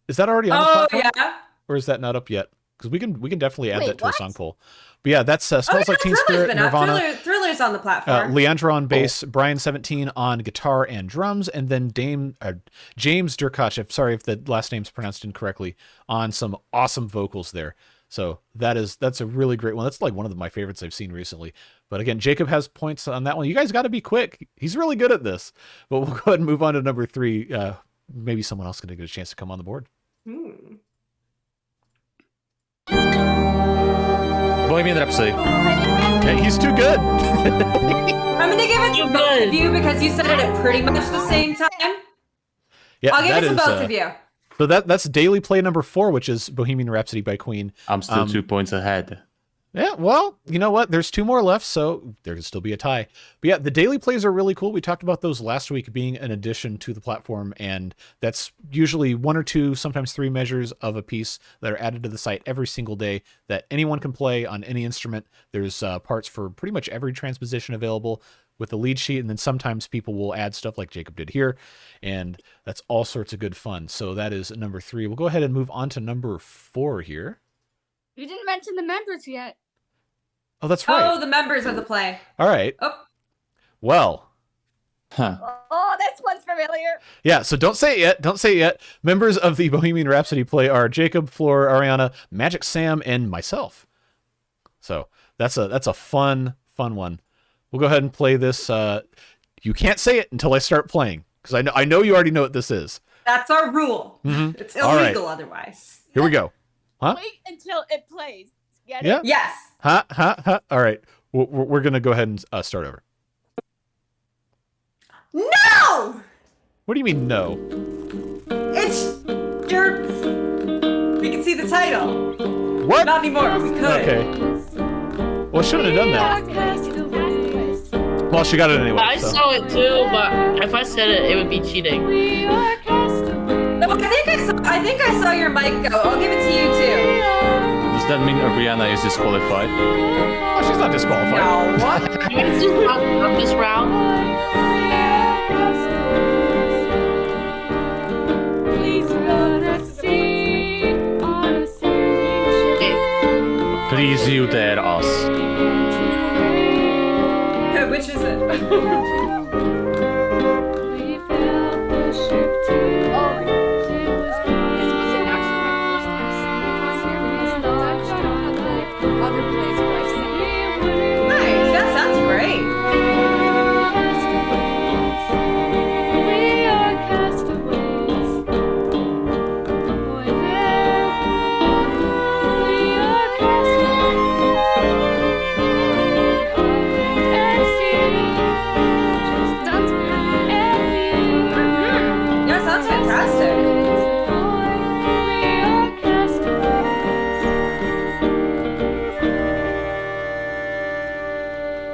Is that already on the Oh platform? yeah. Or is that not up yet? Because we can definitely add Wait, that to a what? song poll. But yeah, that's Smells Oh, Like yeah, Teen Thriller's Spirit, been up. Nirvana. Thriller's on the platform. Leandro on bass, Brian 17 on guitar and drums, and then James Durkach, I'm sorry if the last name's pronounced incorrectly, on some awesome vocals there. So that's a really great one. That's like one of my favorites I've seen recently. But again, Jacob has points on that one. You guys got to be quick. He's really good at this. But we'll go ahead and move on to number 3. Maybe someone else can get a chance to come on the board. Bohemian Rhapsody. Yeah, he's too good. I'm gonna give it to both of you because you said it at pretty much the same time. Yeah, I'll give that it to is, both of you. So that's daily play number 4, which is Bohemian Rhapsody by Queen. I'm still 2 points ahead. Yeah, well, you know what? There's 2 more left, so there could still be a tie. But yeah, the daily plays are really cool. We talked about those last week being an addition to the platform, and that's usually 1 or 2, sometimes 3 measures of a piece that are added to the site every single day that anyone can play on any instrument. There's parts for pretty much every transposition available with the lead sheet, and then sometimes people will add stuff like Jacob did here, and that's all sorts of good fun. So that is number 3. We'll go ahead and move on to number 4 here. You didn't mention the members yet. Oh, that's right. Oh, the members of the play. All right. Oh, Well, Huh. Oh, this one's familiar. yeah, so don't say it yet. Don't say it yet. Members of the Bohemian Rhapsody play are Jacob, Flor, Ariana, Magic Sam, and myself. So that's a fun one. We'll go ahead and play this. You can't say it until I start playing, because I know you already know what this is. that's our rule. Mhm. It's All right. illegal otherwise. Here we go. Huh? Wait until it plays. Get it? Yeah. Yes. Huh? All right. We're going to go ahead and start over. No! What do you mean, no? It's your. We can see the title. What? Not anymore. We could. Okay. Well, shouldn't have done that. Well, she got it anyway. I so. saw it too, but if I said it, it would be cheating. No, I think I saw your mic go. I'll give it to you too. Does that mean Ariana is disqualified? Oh, she's not disqualified. No. What? Can we just not up this round? Please you dare us. Which is it? Nice. That sounds great. Yeah, sounds fantastic.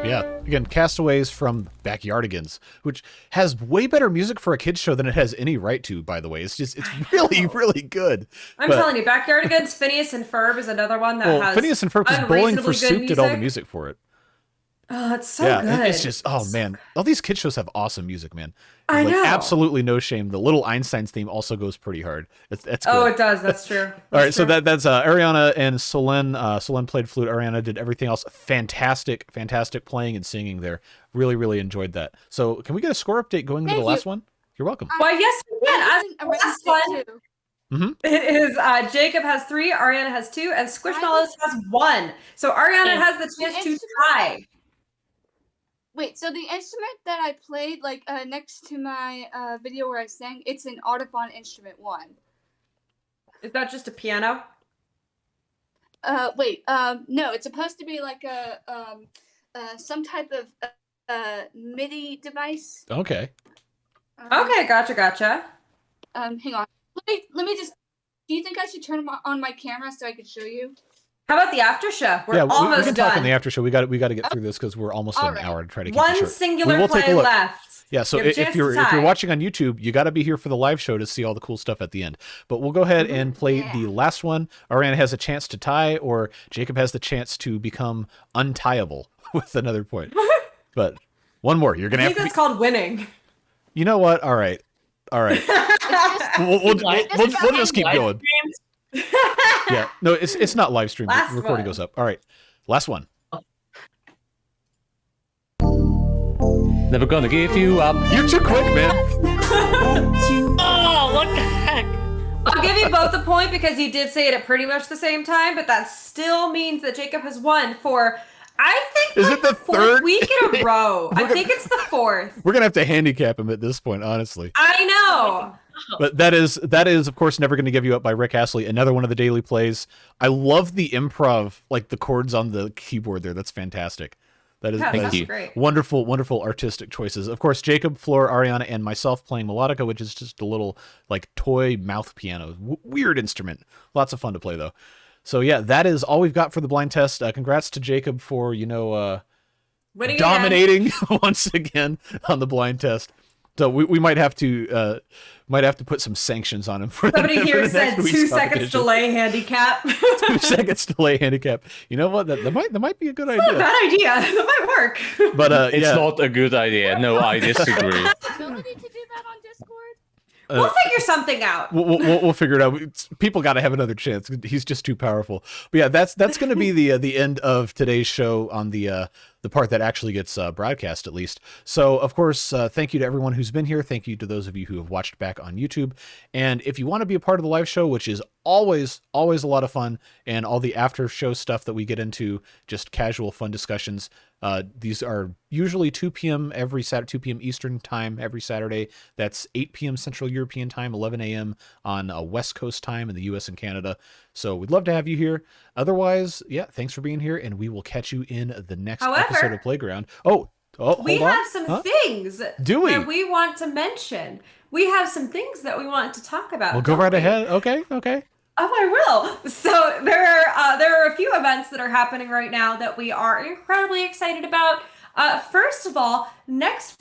Yeah. Again, Castaways from Backyardigans, which has way better music for a kids show than it has any right to, by the way. It's really, really good. I'm But- telling you, Backyardigans, Phineas and Ferb is another one that Well, has Phineas and Ferb, because Bowling for unreasonably good Soup did all the music for it. Oh, it's so Yeah, good. it's just, oh man, all these kid shows have awesome music, man. I Like know. absolutely no shame. The Little Einstein's theme also goes pretty hard. That's good. Oh, it does. That's true. All right, so true. that's Ariana and Solen. Solen played flute. Ariana did everything else. Fantastic playing and singing there. Really, really enjoyed that. So can we get a score update going into the last one? You're welcome. Why, yes, we can. As I the last arranged it one, too. it is Jacob has 3, Ariana has 2, and Squishmallows has 1. So Ariana has the chance to tie. Wait, so the instrument that I played, like next to my video where I sang, it's an Audubon instrument 1. Is that just a piano? Wait, no, it's supposed to be like a some type of MIDI device. Okay. Okay, gotcha. Hang on. Let me just. Do you think I should turn on my camera so I could show you? How about the after show? We're Yeah, we almost can done. talk in the after show. We got to get through this because we're almost at an hour to try to keep it One short. singular We will take a play look. left. Yeah, so You have a if chance you're to tie. watching on YouTube, you got to be here for the live show to see all the cool stuff at the end. But we'll go ahead and play the last one. Ariana has a chance to tie, or Jacob has the chance to become untieable with another point. But one more. You're gonna I have think to. that's called winning. You know what? All right. We'll just keep going. Yeah, no, it's not live stream. Last The recording one. goes up. All right, last one. Never gonna give you up. You're too quick, man. Oh, what the heck? I'll give you both a point because you did say it at pretty much the same time, but that still means that Jacob has won for, I think, Is it the fourth third week in a row. I think it's the 4th. We're gonna have to handicap him at this point, honestly. I know. But that is of course Never Gonna Give You Up by Rick Astley, another one of the daily plays. I love the improv, like the chords on the keyboard there. That's fantastic. That is, Yeah, that that's is great. wonderful artistic choices. Of course, Jacob, Flor, Ariana, and myself playing melodica, which is just a little like toy mouth piano. Weird instrument. Lots of fun to play though. So yeah, that is all we've got for the blind test. Congrats to Jacob for Winning dominating once again on the blind test. So we might have to put some sanctions on him for Somebody here the said next week's 2 seconds competition. delay handicap. 2 seconds delay handicap. You know what? That might be a good Not a idea. bad idea. That might work. But It's yeah, not a good idea. No, I disagree. Ability to do that on Discord? We'll figure something out. we'll figure it out. People got to have another chance. He's just too powerful. But yeah, that's going to be the end of today's show on the part that actually gets broadcast, at least. So of course, thank you to everyone who's been here. Thank you to those of you who have watched back on YouTube. And if you want to be a part of the live show, which is always a lot of fun, and all the after show stuff that we get into, just casual fun discussions. These are usually 2 p.m. every Saturday, 2 p.m. Eastern time every Saturday. That's 8 p.m. Central European time, 11 a.m. on West Coast time in the U.S. and Canada. So we'd love to have you here. Otherwise, yeah, thanks for being here, and we will catch you in the next episode of Playground. Oh, we hold on. have some things Do we? that we want to mention. We have some things that we want to talk about. Well, go don't right we? ahead. Okay. Oh, I will. So there are a few events that are happening right now that we are incredibly excited about. First of all, next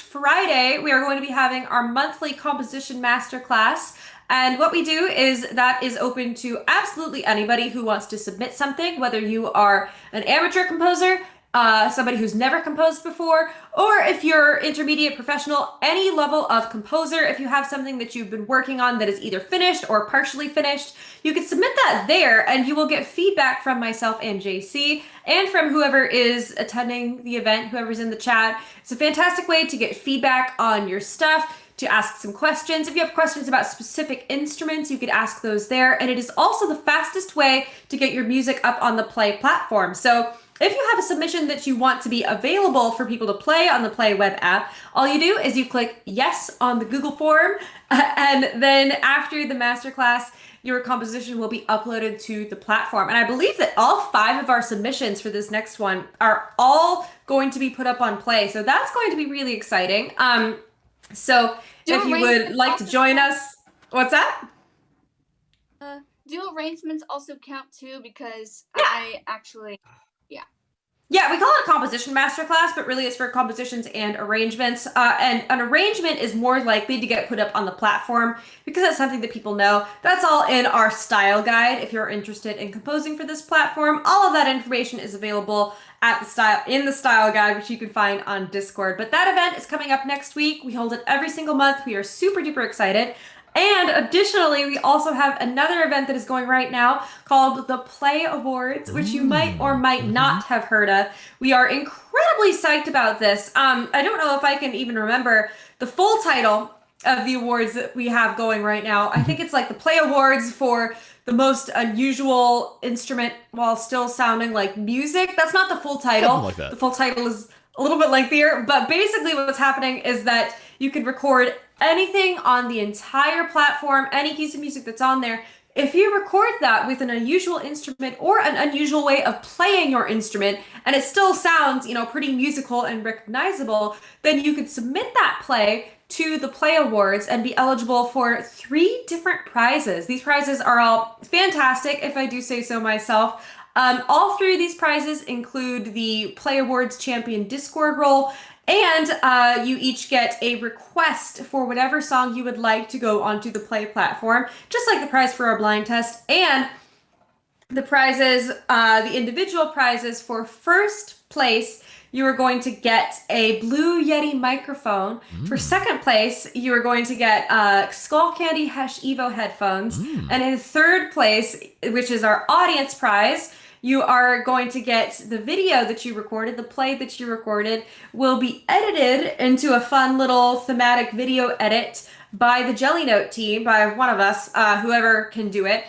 Friday, we are going to be having our monthly composition masterclass. And what we do is that is open to absolutely anybody who wants to submit something, whether you are an amateur composer, somebody who's never composed before, or if you're intermediate professional, any level of composer. If you have something that you've been working on that is either finished or partially finished, you can submit that there and you will get feedback from myself and JC and from whoever is attending the event, whoever's in the chat. It's a fantastic way to get feedback on your stuff, to ask some questions. If you have questions about specific instruments, you could ask those there. And it is also the fastest way to get your music up on the Play platform. So if you have a submission that you want to be available for people to play on the Play web app, all you do is you click yes on the Google form, and then after the masterclass, your composition will be uploaded to the platform. And I believe that all 5 of our submissions for this next one are all going to be put up on Play. So that's going to be really exciting. So if you would like to join us, what's that? Do arrangements also count too? Because I actually, Yeah, we call it a composition masterclass, but really it's for compositions and arrangements. And an arrangement is more likely to get put up on the platform because that's something that people know. That's all in our style guide. If you're interested in composing for this platform, all of that information is available at the style guide, which you can find on Discord. But that event is coming up next week. We hold it every single month. We are super duper excited. And additionally, we also have another event that is going right now called the Play Awards, which you might or might not have heard of. We are incredibly psyched about this. I don't know if I can even remember the full title of the awards that we have going right now. I think it's like the Play Awards for the most unusual instrument while still sounding like music. That's not the full title. Something like that. The full title is a little bit lengthier, but basically what's happening is that you can record anything on the entire platform, any piece of music that's on there. If you record that with an unusual instrument or an unusual way of playing your instrument, and it still sounds, pretty musical and recognizable, then you could submit that play to the Play Awards and be eligible for 3 different prizes. These prizes are all fantastic, if I do say so myself. All 3 of these prizes include the Play Awards Champion Discord role, and you each get a request for whatever song you would like to go onto the Play platform, just like the prize for our blind test. And the prizes, the individual prizes for first place, you are going to get a Blue Yeti microphone. For second place, you are going to get Skull Candy Hush Evo headphones. And in third place, which is our audience prize, you are going to get the video that you recorded, the play that you recorded, will be edited into a fun little thematic video edit by the Jellynote team, by one of us, whoever can do it.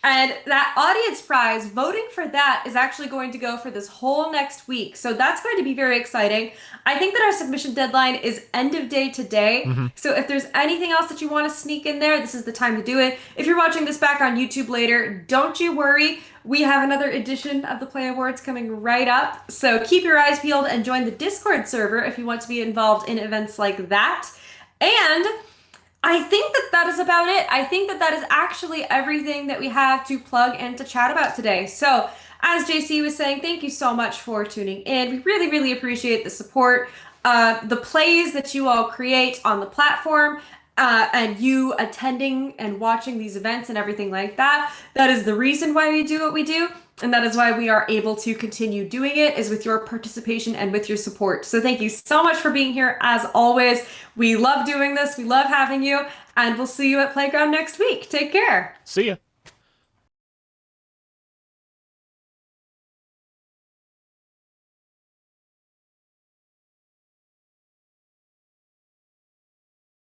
And that audience prize, voting for that is actually going to go for this whole next week. So that's going to be very exciting. I think that our submission deadline is end of day today. So if there's anything else that you want to sneak in there, this is the time to do it. If you're watching this back on YouTube later, don't you worry. We have another edition of the Play Awards coming right up. So keep your eyes peeled and join the Discord server if you want to be involved in events like that. And I think that is about it. I think that is actually everything that we have to plug and to chat about today. So as JC was saying, thank you so much for tuning in. We really, really appreciate the support, the plays that you all create on the platform, and you attending and watching these events and everything like that. That is the reason why we do what we do. And that is why we are able to continue doing it, is with your participation and with your support. So thank you so much for being here. As always, we love doing this. We love having you. And we'll see you at Playground next week. Take care. See ya.